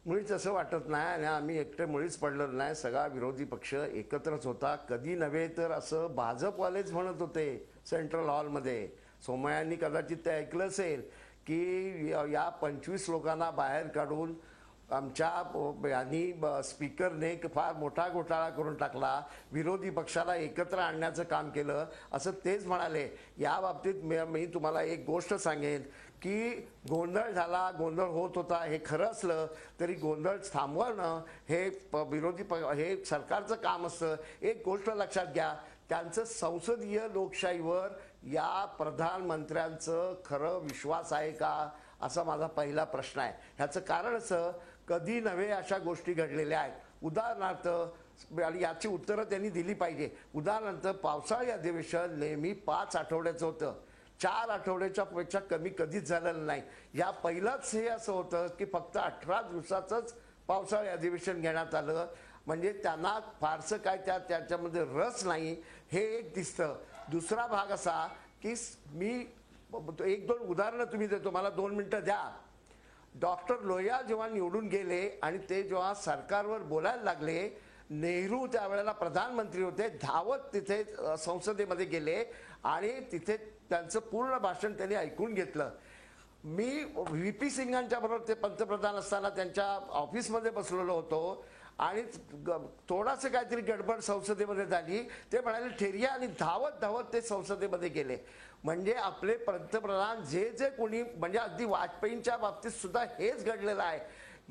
मुळीच असं वाटत नाही आणि आम्ही एकटे मुळीच पडलेलो नाही. सगळा विरोधी पक्ष एकत्रच होता. कधी नव्हे तर असं भाजपवालेच म्हणत होते सेंट्रल हॉलमध्ये. सोमय्यांनी कदाचित ते ऐकलं असेल की या 25 लोकांना बाहेर काढून आमच्या यांनी स्पीकरने फार मोठा घोटाळा करून टाकला, विरोधी पक्षाला एकत्र आणण्याचं काम केलं असं तेच म्हणाले. या बाबतीत मी तुम्हाला एक गोष्ट सांगेन की गोंधळ झाला, गोंधळ होत होता हे खरं असलं तरी गोंधळ थांबवणं हे हे सरकारचं काम असतं. एक गोष्ट लक्षात घ्या, त्यांचं संसदीय लोकशाहीवर या प्रधानमंत्र्यांचं खरं विश्वास आहे का असा माझा पहिला प्रश्न आहे. ह्याचं कारण असं, कधी नव्हे अशा गोष्टी घडलेल्या आहेत. उदाहरणार्थ, आणि याची उत्तरं त्यांनी दिली पाहिजे. उदाहरणार्थ, पावसाळी अधिवेशन नेहमी 5 आठवड्याचं होतं. 4 आठवड्याच्या पेक्षा कमी कधीच झालेलं नाही. या पहिलंच हे असं होतं की फक्त 18 दिवसाचंच पावसाळी अधिवेशन घेण्यात आलं. म्हणजे त्यांना फारसं काय त्याच्यामध्ये रस नाही हे एक दिसतं. दुसरा भाग असा की मी 1-2 उदाहरणं तुम्ही देतो, मला 2 मिनिटं द्या. डॉक्टर लोहिया जेव्हा निवडून गेले आणि ते जेव्हा सरकारवर बोलायला लागले, नेहरू त्यावेळेला प्रधानमंत्री होते, धावत तिथे संसदेमध्ये गेले आणि तिथे त्यांचं पूर्ण भाषण त्यांनी ऐकून घेतलं. मी व्ही.पी. सिंगांच्या बरोबर ते पंतप्रधान असताना त्यांच्या ऑफिसमध्ये बसलेलो होतो आणि थोडासा काहीतरी गडबड संसदेमध्ये झाली. ते म्हणाले ठेरिया आणि धावत धावत ते संसदेमध्ये गेले. म्हणजे आपले पंतप्रधान जे कोणी, म्हणजे अगदी वाजपेयींच्या बाबतीत सुद्धा हेच घडलेलं आहे.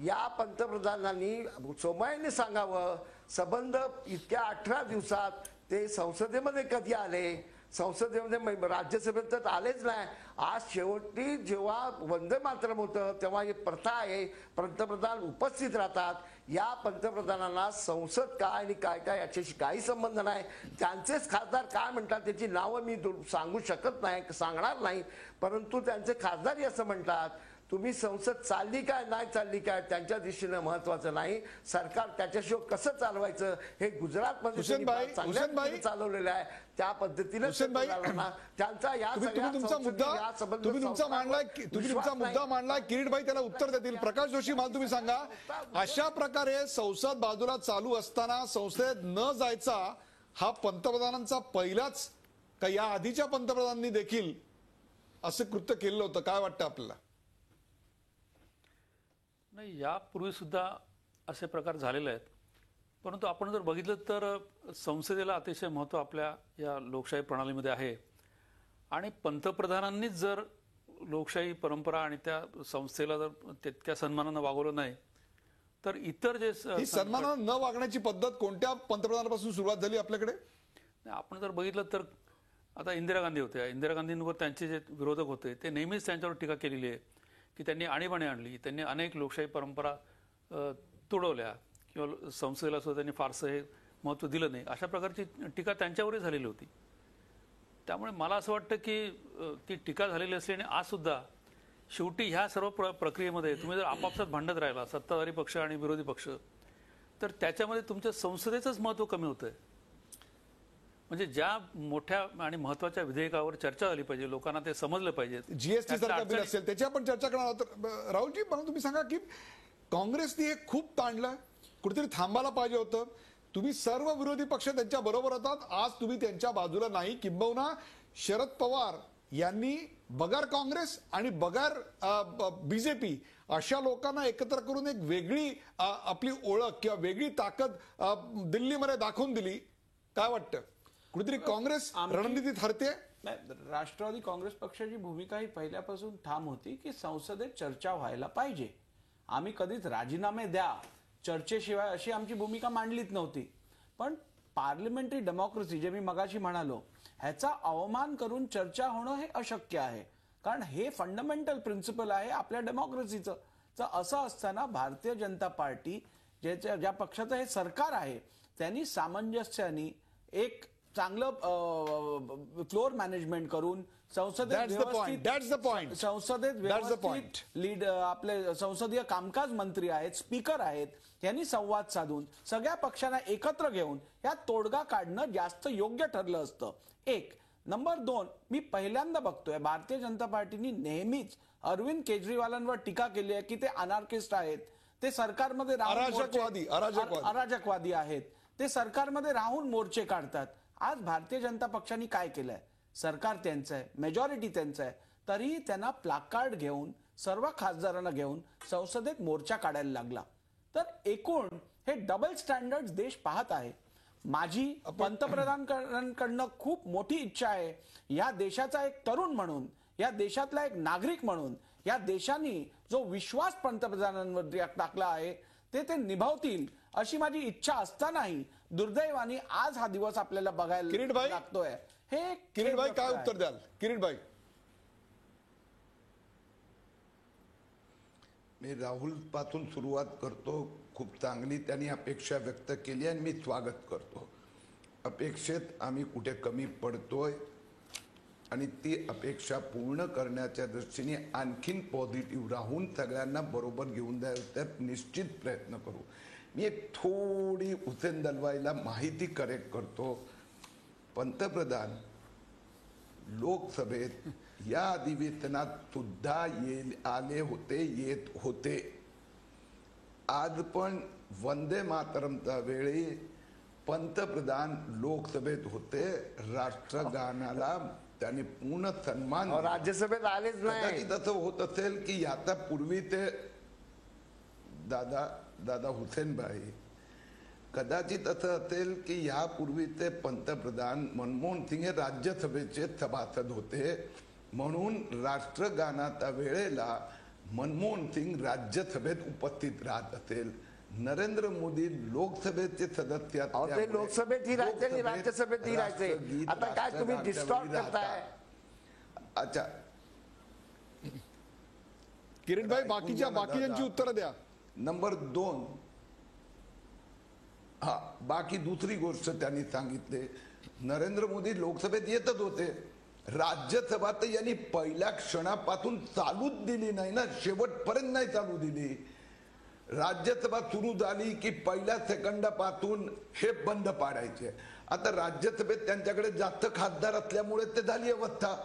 या पंतप्रधानांनी सोमय्यांनी सांगावं, संबंध इतक्या 18 दिवसात ते संसदेमध्ये कधी आले? संसदेमध्ये राज्यसभेत तर आलेच नाही. आज शेवटी जेव्हा वंदे मातरम होतं तेव्हा ही प्रथा आहे, पंतप्रधान उपस्थित राहतात. या पंतप्रधानांना संसद काय आणि काय काय याच्याशी काही संबंध नाही. त्यांचेच खासदार काय म्हणतात त्याची नावं मी सांगू शकत नाही, सांगणार नाही, परंतु त्यांचे खासदारही असं म्हणतात. तुम्ही संसद चालली काय नाही चालली काय त्यांच्या दृष्टीने महत्वाचं नाही, सरकार त्याच्याशिवाय कसं चालवायचं हे गुजरातमध्ये चालवलेलं आहे. त्या पद्धतीने त्यांचा या तुमचा मुद्दा मांडलाय. किरीटभाई त्याला उत्तर देतील. प्रकाश जोशी, मला तुम्ही सांगा, अशा प्रकारे संसद बाजूला चालू असताना संसदेत न जायचा हा पंतप्रधानांचा पहिलाच का या आधीच्या पंतप्रधानांनी देखील असं कृत्य केलेलं होतं? काय वाटतं आपल्याला? नाही, यापूर्वी सुद्धा असे प्रकार झालेले आहेत. परंतु आपण जर बघितलं तर संसदेला अतिशय महत्त्व आपल्या या लोकशाही प्रणालीमध्ये आहे आणि पंतप्रधानांनीच जर लोकशाही परंपरा आणि त्या संस्थेला जर तितक्या सन्मानानं वागवलं नाही तर इतर जे ही सन्मानानं न वागण्याची पद्धत कोणत्या पंतप्रधानापासून सुरुवात झाली आपल्याकडे? आपण जर बघितलं तर आता इंदिरा गांधी होत्या, इंदिरा गांधींवर त्यांचे जे विरोधक होते ते नेहमीच त्यांच्यावर टीका केलेली आहे की त्यांनी आणीबाणी आणली, त्यांनी अनेक लोकशाही परंपरा तुडवल्या किंवा संसदेला सुद्धा त्यांनी फारसं हे महत्त्व दिलं नाही, अशा प्रकारची टीका त्यांच्यावरही झालेली होती. त्यामुळे मला असं वाटतं की ती टीका झालेली असली आणि आज सुद्धा शेवटी ह्या सर्व प्रक्रियेमध्ये तुम्ही जर आपापसात भांडत राहिला सत्ताधारी पक्ष आणि विरोधी पक्ष तर त्याच्यामध्ये तुमच्या संसदेचंच महत्त्व कमी होतंय. म्हणजे ज्या मोठ्या आणि महत्त्वाच्या विधेयकावर चर्चा झाली पाहिजे, लोकांना ते समजलं पाहिजे, जीएसटी सारखं बिल असेल त्याची आपण चर्चा करणार आहोत. राहुलजी, मला तुम्ही सांगा की काँग्रेसने हे खूप ताणलं, कुठेतरी थांबायला पाहिजे होतं. तुम्ही सर्व विरोधी पक्ष त्यांच्या बरोबर होतात, आज तुम्ही त्यांच्या बाजूला नाही. किंबहुना शरद पवार यांनी बगार काँग्रेस आणि बगार बीजेपी अशा लोकांना एकत्र करून एक वेगळी आपली ओळख किंवा वेगळी ताकद दिल्लीमध्ये दाखवून दिली. काय वाटतं, कुठेतरी काँग्रेस रणनीतीत हरते? राष्ट्रवादी काँग्रेस पक्षाची भूमिका ही पहिल्यापासून ठाम होती की संसदेत चर्चा व्हायला पाहिजे. आम्ही कधीच राजीनामे द्या चर्चेशिवाय अशी आमची भूमिका मांडलीच नव्हती. पण पार्लमेंटरी डेमोक्रेसी जे मी मगाशी म्हणालो ह्याचा अवमान करून चर्चा होणं हे अशक्य आहे, कारण हे फंडामेंटल प्रिन्सिपल आहे आपल्या डेमोक्रेसीचं. तर असं असताना भारतीय जनता पार्टी ज्या पक्षाचं हे सरकार आहे त्यांनी सामंजस्याने एक चांगलं फ्लोअर मॅनेजमेंट करून संसदेत लीड आपले संसदीय कामकाज मंत्री आहेत, स्पीकर आहेत, यांनी संवाद साधून सगळ्या पक्षांना एकत्र घेऊन यात तोडगा काढणं जास्त योग्य ठरलं असतं. एक. नंबर 2, मी पहिल्यांदा बघतोय भारतीय जनता पार्टीने नेहमीच अरविंद केजरीवालांवर टीका केली आहे की ते अनार्किस्ट आहेत, ते सरकारमध्ये अराजकवादी आहेत, ते सरकारमध्ये राहून मोर्चे काढतात. आज भारतीय जनता पक्षाने काय केलंय, सरकार त्यांचं आहे, मेजॉरिटी त्यांचं आहे, तरीही त्यांना प्लाकार्ड घेऊन सर्व खासदारांना घेऊन संसदेत मोर्चा काढायला लागला. तर एकूण हे डबल स्टँडर्ड देश पाहत आहे. माझी पंतप्रधानांकडनं खूप मोठी इच्छा आहे, या देशाचा एक तरुण म्हणून, या देशातला एक नागरिक म्हणून, या देशाने जो विश्वास पंतप्रधानांवर टाकला आहे ते निभावतील अशी माझी इच्छा असतानाही दुर्दैवाने आज हा दिवस आपल्याला बघायला लागतोय. हे किरीट भाई काय उत्तर द्याल? किरीट भाई, मी राहुल पासून सुरुवात करतो. खूप चांगली त्यांनी अपेक्षा व्यक्त केली आणि मी स्वागत करतो. अपेक्षेत आम्ही कुठे कमी पडतोय आणि ती अपेक्षा पूर्ण करण्याच्या दृष्टीने आणखीन पॉझिटिव्ह राहून सगळ्यांना बरोबर घेऊन द्यायचा निश्चित प्रयत्न करू. मी एक थोडी हुसेन दलवाईला माहिती करेक्ट करतो. पंतप्रधान लोकसभेत या अधिवेशनात सुद्धा आले होते, येत होते. आज पण वंदे मातरमच्या वेळी पंतप्रधान लोकसभेत होते. राष्ट्रगानाला त्यांनी पूर्ण सन्मान, राज्यसभेत आलेच नाही. तसं होत असेल की याचा पूर्वी ते दादा हुसेनभाई कदाचित असं असेल की यापूर्वी ते पंतप्रधान मनमोहन सिंग हे राज्यसभेचे सभासद होते, म्हणून राष्ट्रगानाच्या वेळेला मनमोहन सिंग राज्यसभेत उपस्थित राहत असेल. नरेंद्र मोदी लोकसभेचे सदस्य, लोकसभेत ही राहायचे, राज्यसभेत ही राहायचे. आता काय तुम्ही डिस्टॉर्ट करताय? अच्छा किरीट भाई, बाकीच्यांची उत्तरं द्या. नंबर 2, बाकी दुसरी गोष्ट त्यांनी सांगितले, नरेंद्र मोदी लोकसभेत येतच होते, राज्यसभा तर यांनी पहिल्या क्षणापासून चालूच दिली नाही ना, शेवटपर्यंत नाही चालू दिली. राज्यसभा सुरू झाली की पहिल्या सेकंदापासून हे बंद पाडायचे. आता राज्यसभेत त्यांच्याकडे जास्त खासदार असल्यामुळे ते झाली अवस्था.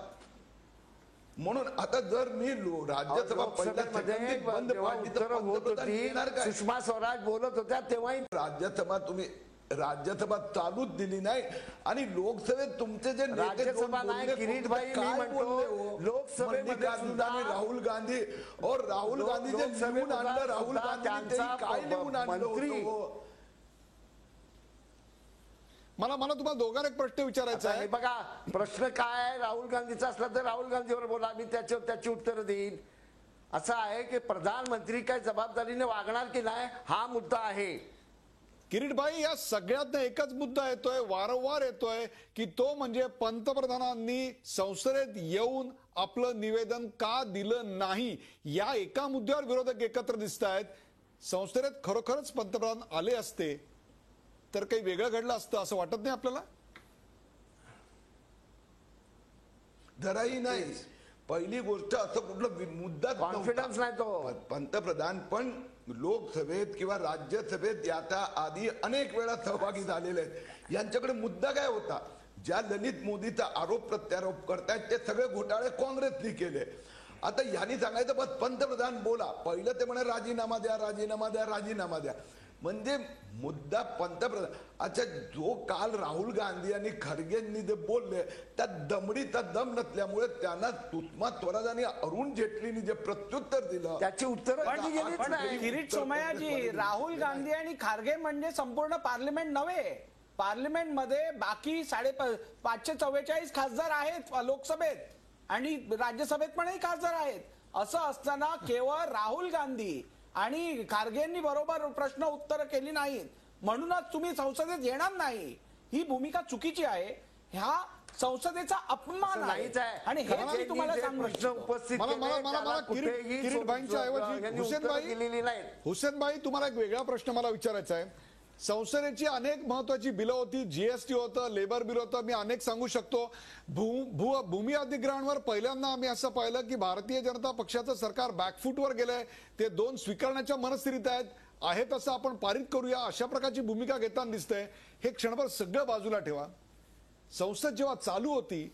म्हणून आता जर मी राज्यसभा पहिल्या सेकंदात बंद पाडली तर पंतप्रधान येणार काय? सुषमा स्वराज बोलत होत्या तेव्हाही राज्यसभा चालूच दिली नाही आणि लोकसभेत तुमचे जे राज्यसभा नाही. किरीट भाई, मी म्हणतो लोकसभेमध्ये राहुल गांधी और राहुल गांधी जे लिहून आणलं, राहुल गांधी काय लिहून आणलं? मला तुम्हाला दोघांना एक प्रश्न विचारायचा हे आहे. बघा, प्रश्न काय आहे, राहुल गांधीचा असला तर राहुल गांधीवर बोला, मी त्याची उत्तर देईन. असं आहे की प्रधानमंत्री काय जबाबदारीने वागणार की नाही, हा मुद्दा आहे. किरीटभाई, या सगळ्यात एकच मुद्दा येतोय, वारंवार येतोय, की तो म्हणजे पंतप्रधानांनी संसदेत येऊन आपलं निवेदन का दिलं नाही. या एका मुद्द्यावर विरोधक एकत्र दिसत आहेत. संसदेत खरोखरच पंतप्रधान आले असते तर काही वेगळं घडलं असतं असं वाटत नाही आपल्याला? जराही नाही. पहिली गोष्ट असं कुठलं मुद्दा कॉन्फिडन्स नाही तो. पंतप्रधान पण लोकसभेत किंवा राज्यसभेत याच्या आधी अनेक वेळा सहभागी झालेले आहेत. यांच्याकडे मुद्दा काय होता? ज्या ललित मोदीचा आरोप प्रत्यारोप करतायत ते सगळे घोटाळे काँग्रेसने केले. आता यांनी सांगायचं बस पंतप्रधान बोला. पहिलं ते म्हणे राजीनामा द्या, राजीनामा द्या, राजीनामा द्या. म्हणजे मुद्दा पंतप्रधान. अच्छा, जो काल राहुल गांधी आणि खरगेंनी जे बोलले त्या दमडीचा दम नसल्यामुळे त्यांना सुषमा स्वराज आणि अरुण जेटलींनी जे प्रत्युत्तर दिलं त्याची उत्तर किरीट सोमय्याजी, राहुल गांधी आणि खारगे म्हणजे संपूर्ण पार्लिमेंट नव्हे. पार्लिमेंटमध्ये बाकी 544 खासदार आहेत लोकसभेत आणि राज्यसभेत पण खासदार आहेत. असं असताना केवळ राहुल गांधी आणि खारगेंनी बरोबर प्रश्न उत्तर केली नाहीत म्हणूनच तुम्ही संसदेत येणार नाही, ही भूमिका चुकीची आहे. ह्या संसदेचा अपमान आहे आणि हे मी तुम्हाला सांगतो. किरीटभाईंच्या ऐवजी हुसेनभाई, तुम्हाला एक वेगळा प्रश्न मला विचारायचा आहे. संसदेची अनेक महत्वाची बिलं होती, जीएसटी होतं, लेबर बिल होतं, मी अनेक सांगू शकतो. भूमी अधिग्रहणावर पहिल्यांदा आम्ही असं पाहिलं की भारतीय जनता पक्षाचं सरकार बॅकफूटवर गेलंय. ते 2 स्वीकारण्याच्या मनस्थितीत आहेत असं आपण पारित करूया अशा प्रकारची भूमिका घेताना दिसतंय. हे क्षणभर सगळं बाजूला ठेवा. संसद जेव्हा चालू होती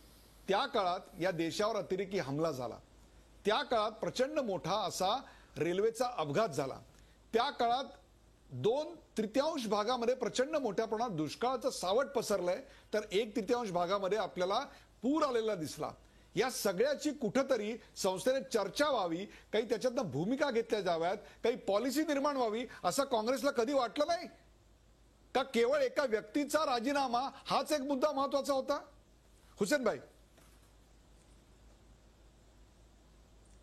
त्या काळात या देशावर अतिरेकी हमला झाला. त्या काळात प्रचंड मोठा असा रेल्वेचा अपघात झाला. त्या काळात 2/3 भागामध्ये प्रचंड मोठ्या प्रमाणात दुष्काळाचं सावट पसरलंय, तर 1/3 भागामध्ये आपल्याला पूर आलेला दिसला. या सगळ्याची कुठंतरी संसदेत चर्चा व्हावी, काही त्याच्यातनं भूमिका घेतल्या जाव्यात, काही पॉलिसी निर्माण व्हावी असं काँग्रेसला कधी वाटलं नाही का? केवळ एका व्यक्तीचा राजीनामा हाच एक मुद्दा महत्वाचा होता? हुसेनभाई.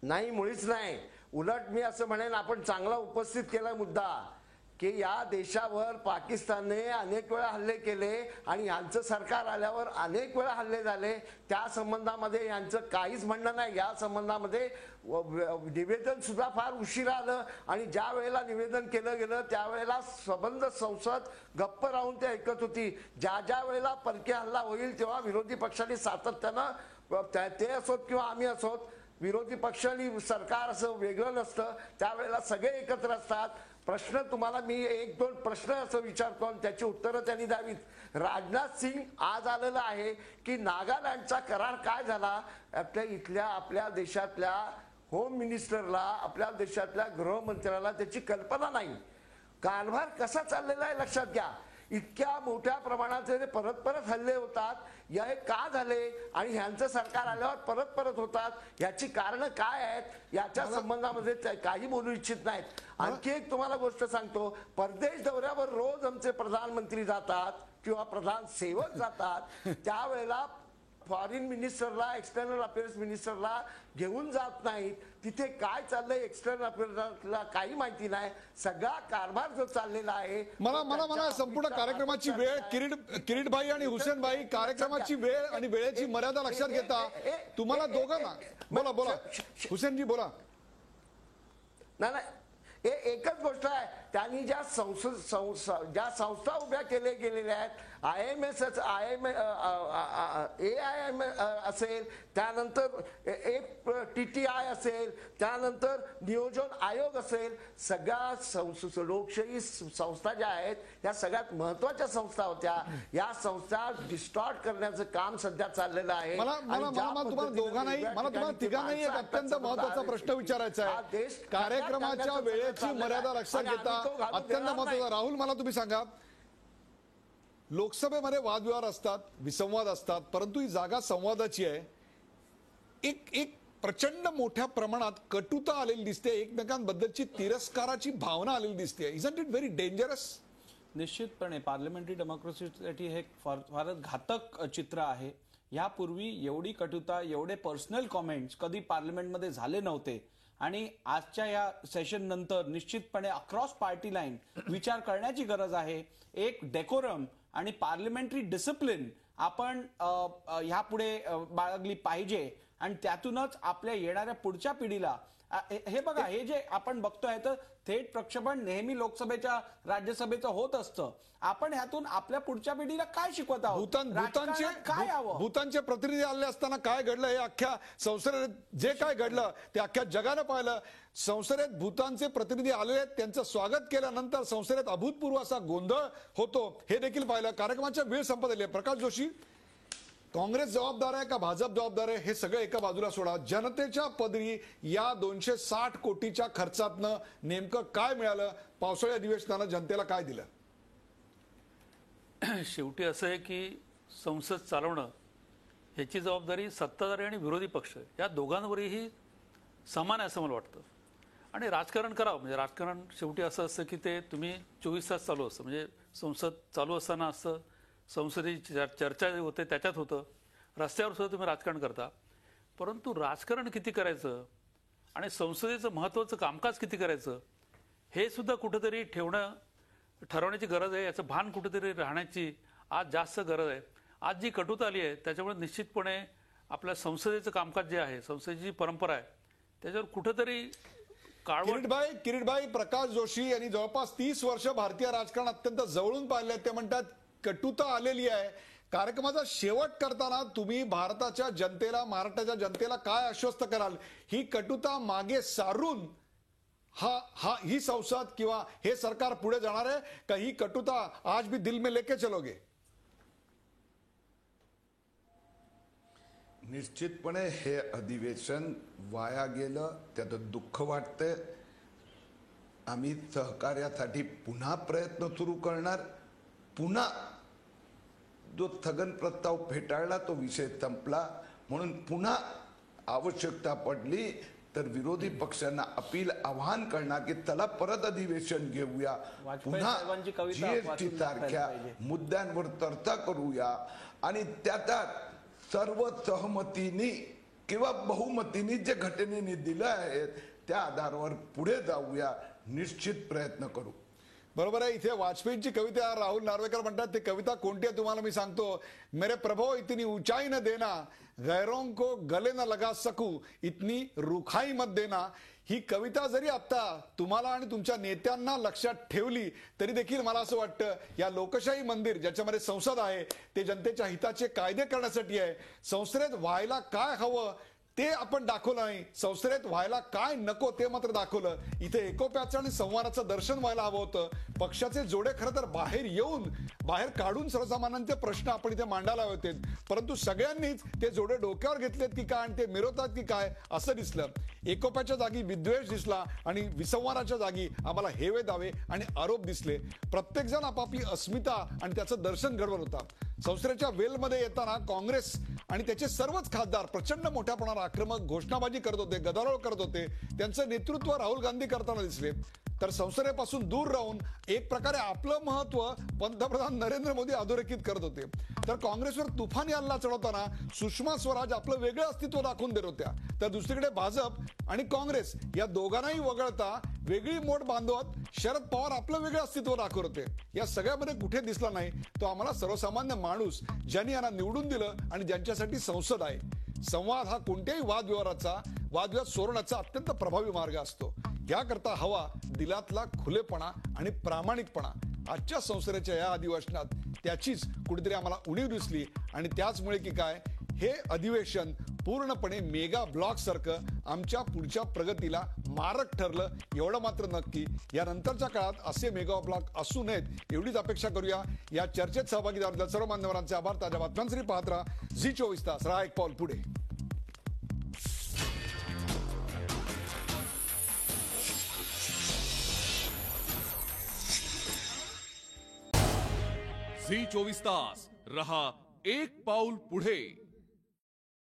नाही, मुळीच नाही. उलट मी असं म्हणेन, आपण चांगला उपस्थित केला मुद्दा की या देशावर पाकिस्तानने अनेक वेळा हल्ले केले आणि यांचं सरकार आल्यावर अनेक वेळा हल्ले झाले. त्या संबंधामध्ये यांचं काहीच म्हणणं नाही. या संबंधामध्ये निवेदन सुद्धा फार उशिरा आलं आणि ज्या वेळेला निवेदन केलं गेलं त्यावेळेला सबंध संसद गप्प राहून ते ऐकत होती. ज्या वेळेला परकीय हल्ला होईल तेव्हा विरोधी पक्षांनी सातत्यानं, ते असोत किंवा आम्ही असोत, विरोधी पक्ष आणि सरकार असं वेगळं नसतं, त्यावेळेला सगळे एकत्र असतात. प्रश्न तुम्हाला मी 1-2 प्रश्न असं विचारतो आणि त्याची उत्तरं त्यांनी द्यावीत. राजनाथ सिंग आज आलेलं आहे की नागालँडचा करार काय झाला, आपल्या देशातल्या होम मिनिस्टरला, आपल्या देशातल्या गृहमंत्र्याला त्याची कल्पना नाही. कारभार कसा चाललेला आहे लक्षात घ्या. इतक्या मोठ्या प्रमाणात परत हल्ले होतात, हे का झाले आणि ह्यांचं सरकार आल्यावर परत होतात, याची कारण काय आहेत याच्या संबंधामध्ये काही बोलू इच्छित नाहीत. आणखी एक तुम्हाला गोष्ट सांगतो, परदेश दौऱ्यावर रोज आमचे प्रधानमंत्री जातात किंवा प्रधान सेवक जातात, त्यावेळेला फॉरेन मिनिस्टरला, एक्सटर्नल अफेअर्स मिनिस्टरला घेऊन जात नाहीत. तिथे काय चाललंय एक्सटर्नल अफेअर्सला काही माहिती नाही. सगळा कारभार जो चाललेला आहे. मला संपूर्ण कार्यक्रमाची वेळ, किरीटभाई आणि हुसेनभाई, कार्यक्रमाची वेळ आणि वेळेची मर्यादा लक्षात घेता तुम्हाला दोघांना बोला. हुसेनजी बोला. नाही, एकच गोष्ट आहे, त्यांनी ज्या संस्था उभ्या गेलेल्या आहेत, AIM असेल, त्यानंतर TTI असेल, त्यानंतर नियोजन आयोग असेल, सगळ्या लोकशाही संस्था ज्या आहेत या सगळ्यात महत्वाच्या संस्था होत्या. या संस्था डिस्टॉर्ट करण्याचं काम सध्या चाललेलं आहे. मला तुम्हाला दोघांनाही, मला तुम्हाला तिघांनाही एक अत्यंत महत्वाचा प्रश्न विचारायचा आहे. कार्यक्रमाच्या वेळेची मर्यादा लक्षात घेता अत्यंत महत्वाचा. राहुल, मला तुम्ही सांगा, लोकसभेमध्ये वादविवाद असतात, विसंवाद असतात, परंतु ही जागा संवादाची आहे. एक प्रचंड मोठ्या प्रमाणात कटुता आलेली दिसते, एकमेकांबद्दलची तिरस्काराची भावना आलेली दिसते. Isn't it very dangerous? निश्चितपणे पार्लमेंटरी डेमोक्रेसीसाठी हे फारच घातक चित्र आहे. यापूर्वी एवढी कटुता, एवढे पर्सनल कॉमेंट्स कधी पार्लमेंटमध्ये झाले नव्हते आणि आजच्या या सेशन नंतर निश्चितपणे अक्रॉस पार्टी लाईन विचार करण्याची गरज आहे. एक डेकोरम आणि पार्लमेंटरी डिसिप्लिन आपण ह्यापुढे बाळगली पाहिजे आणि त्यातूनच आपल्या येणाऱ्या पुढच्या पिढीला हे बघा, हे जे आपण बघतोय तर थेट प्रक्षेपण नेहमी लोकसभेच्या राज्यसभेचं होत असतं. आपण ह्यातून आपल्या पुढच्या पिढीला काय शिकवत आहोत? भूतानचे प्रतिनिधी आले असताना काय घडलं हे अख्ख्या संसदेत जे काय घडलं ते अख्ख्या जगानं पाहिलं. संसदेत भूतानचे प्रतिनिधी आलेले आहेत, त्यांचं स्वागत केल्यानंतर संसदेत अभूतपूर्व असा गोंधळ होतो हे देखील पाहिलं. कार्यक्रमाच्या वेळ संपत आली आहे. प्रकाश जोशी, काँग्रेस जबाबदार आहे का भाजप जबाबदार आहे हे सगळं एका बाजूला सोडा. जनतेच्या पदरी या 260 कोटीच्या खर्चातनं नेमकं काय मिळालं? पावसाळी अधिवेशनानं जनतेला काय दिलं? शेवटी असं आहे की संसद चालवणं ह्याची जबाबदारी सत्ताधारी आणि विरोधी पक्ष या दोघांवरही समान आहे असं मला वाटतं. आणि राजकारण करावं म्हणजे राजकारण शेवटी असं असतं की ते तुम्ही 24 तास चालू असतं. म्हणजे संसद चालू असताना असतं, संसदेची चर्चा होते त्याच्यात होतं, रस्त्यावर सुद्धा तुम्ही राजकारण करता. परंतु राजकारण किती करायचं आणि संसदेचं महत्त्वाचं कामकाज किती करायचं हे सुद्धा कुठेतरी ठरवण्याची गरज आहे. याचं भान कुठेतरी राहण्याची आज जास्त गरज आहे. आज जी कटुता आली आहे त्याच्यामुळे निश्चितपणे आपल्या संसदेचं कामकाज जे आहे, संसदेची जी परंपरा आहे त्याच्यावर कुठेतरी किरीटभाई, प्रकाश जोशी यांनी जवळपास 30 वर्ष भारतीय राजकारण अत्यंत जवळून पाहिले. ते म्हणतात कटुता आलेली आहे. कार्यक्रमाचा शेवट करताना तुम्ही भारताच्या जनतेला, महाराष्ट्राच्या जनतेला काय आश्वस्त कराल? ही कटुता मागे सारून ही संसद किंवा हे सरकार पुढे जाणार आहे का ही कटुता आज भी दिल में लेके चलोगे? निश्चितपणे हे अधिवेशन वाया गेलं, त्याचं दुःख वाटतंय. आम्ही सहकार्यासाठी पुन्हा प्रयत्न सुरू करणार. पुन्हा जो स्थगन प्रस्ताव फेटाळला तो विषय संपला, म्हणून पुन्हा आवश्यकता पडली तर विरोधी पक्षांना आवाहन करणार की चला परत अधिवेशन घेऊया, पुन्हा GST सारख्या मुद्द्यांवर चर्चा करूया आणि त्यात सर्व सहमतीने किंवा बहुमतीने जे घटनेने दिलं आहे त्या आधारावर पुढे जाऊया. निश्चित प्रयत्न करू. बरोबर आहे. इथे वाजपेयींची कविता राहुल नार्वेकर म्हणतात. ते कविता कोणती आहे तुम्हाला मी सांगतो. मेरे प्रभो इतनी ऊंचाई न देना, गैरों को गले न लगा सकू, इतनी रुखाई मत देना. ही कविता जरी आता तुम्हाला आणि तुमच्या नेत्यांना लक्षात ठेवली तरी देखील मला असं वाटतं या लोकशाही मंदिर ज्याच्यामध्ये संसद आहे ते जनतेच्या हिताचे कायदे करण्यासाठी आहे. संसदेत व्हायला काय हवं ते आपण दाखवलं नाही, संसदेत व्हायला काय नको ते मात्र दाखवलं. इथे एकोप्याचं आणि संवादाचं दर्शन व्हायला हवं होतं. पक्षाचे जोडे खरं तर बाहेर काढून सर्वसामान्यांचे प्रश्न आपण इथे मांडायला होते, परंतु सगळ्यांनीच ते जोडे डोक्यावर घेतलेत की काय आणि ते मिरवतात की काय असं दिसलं. एकोप्याच्या जागी विद्वेष दिसला आणि विसंवादाच्या जागी आम्हाला हेवे दावे आणि आरोप दिसले. प्रत्येकजण आपापली अस्मिता आणि त्याचं दर्शन घडवत होता. संसदेच्या वेलमध्ये येताना काँग्रेस आणि त्याचे सर्वच खासदार प्रचंड मोठ्या प्रमाणावर आक्रमक घोषणाबाजी करत होते, गदारोळ करत होते. त्यांचं नेतृत्व राहुल गांधी करताना दिसले. तर संसदेपासून दूर राहून एक प्रकारे आपलं महत्व पंतप्रधान नरेंद्र मोदी अधोरेखित करत होते. तर काँग्रेसवर तुफानी हल्ला चढवताना सुषमा स्वराज आपलं वेगळं अस्तित्व दाखवून देत होत्या. तर दुसरीकडे भाजप आणि काँग्रेस या दोघांनाही वगळता वेगळी मोठ बांधवत शरद पवार आपलं वेगळं अस्तित्व दाखवत होते. या सगळ्यामध्ये कुठे दिसला नाही तो आम्हाला सर्वसामान्य माणूस ज्यांनी यांना निवडून दिलं आणि ज्यांच्यासाठी संसद आहे. संवाद हा कोणत्याही वादविवाद सोडवण्याचा अत्यंत प्रभावी मार्ग असतो. याकरता हवा दिलातला खुलेपणा आणि प्रामाणिकपणा. आजच्या संसदेच्या या अधिवेशनात त्याचीच कुठेतरी आम्हाला उणीव दिसली आणि त्याचमुळे की काय हे अधिवेशन पूर्णपणे मेगा ब्लॉक सारखं आमच्या पुढच्या प्रगतीला मारक ठरलं. एवढं मात्र नक्की यानंतरच्या काळात असे मेगा ब्लॉक असू नयेत एवढीच अपेक्षा करूया. या चर्चेत सहभागी झालेल्या सर्व मान्यवरांचे आभार. ताज्या बातम्यांसाठी पाहत राहा झी 24 तास. राहा एक पाऊल पुढे. झी 24 तास रहा एक पाऊल पुढे.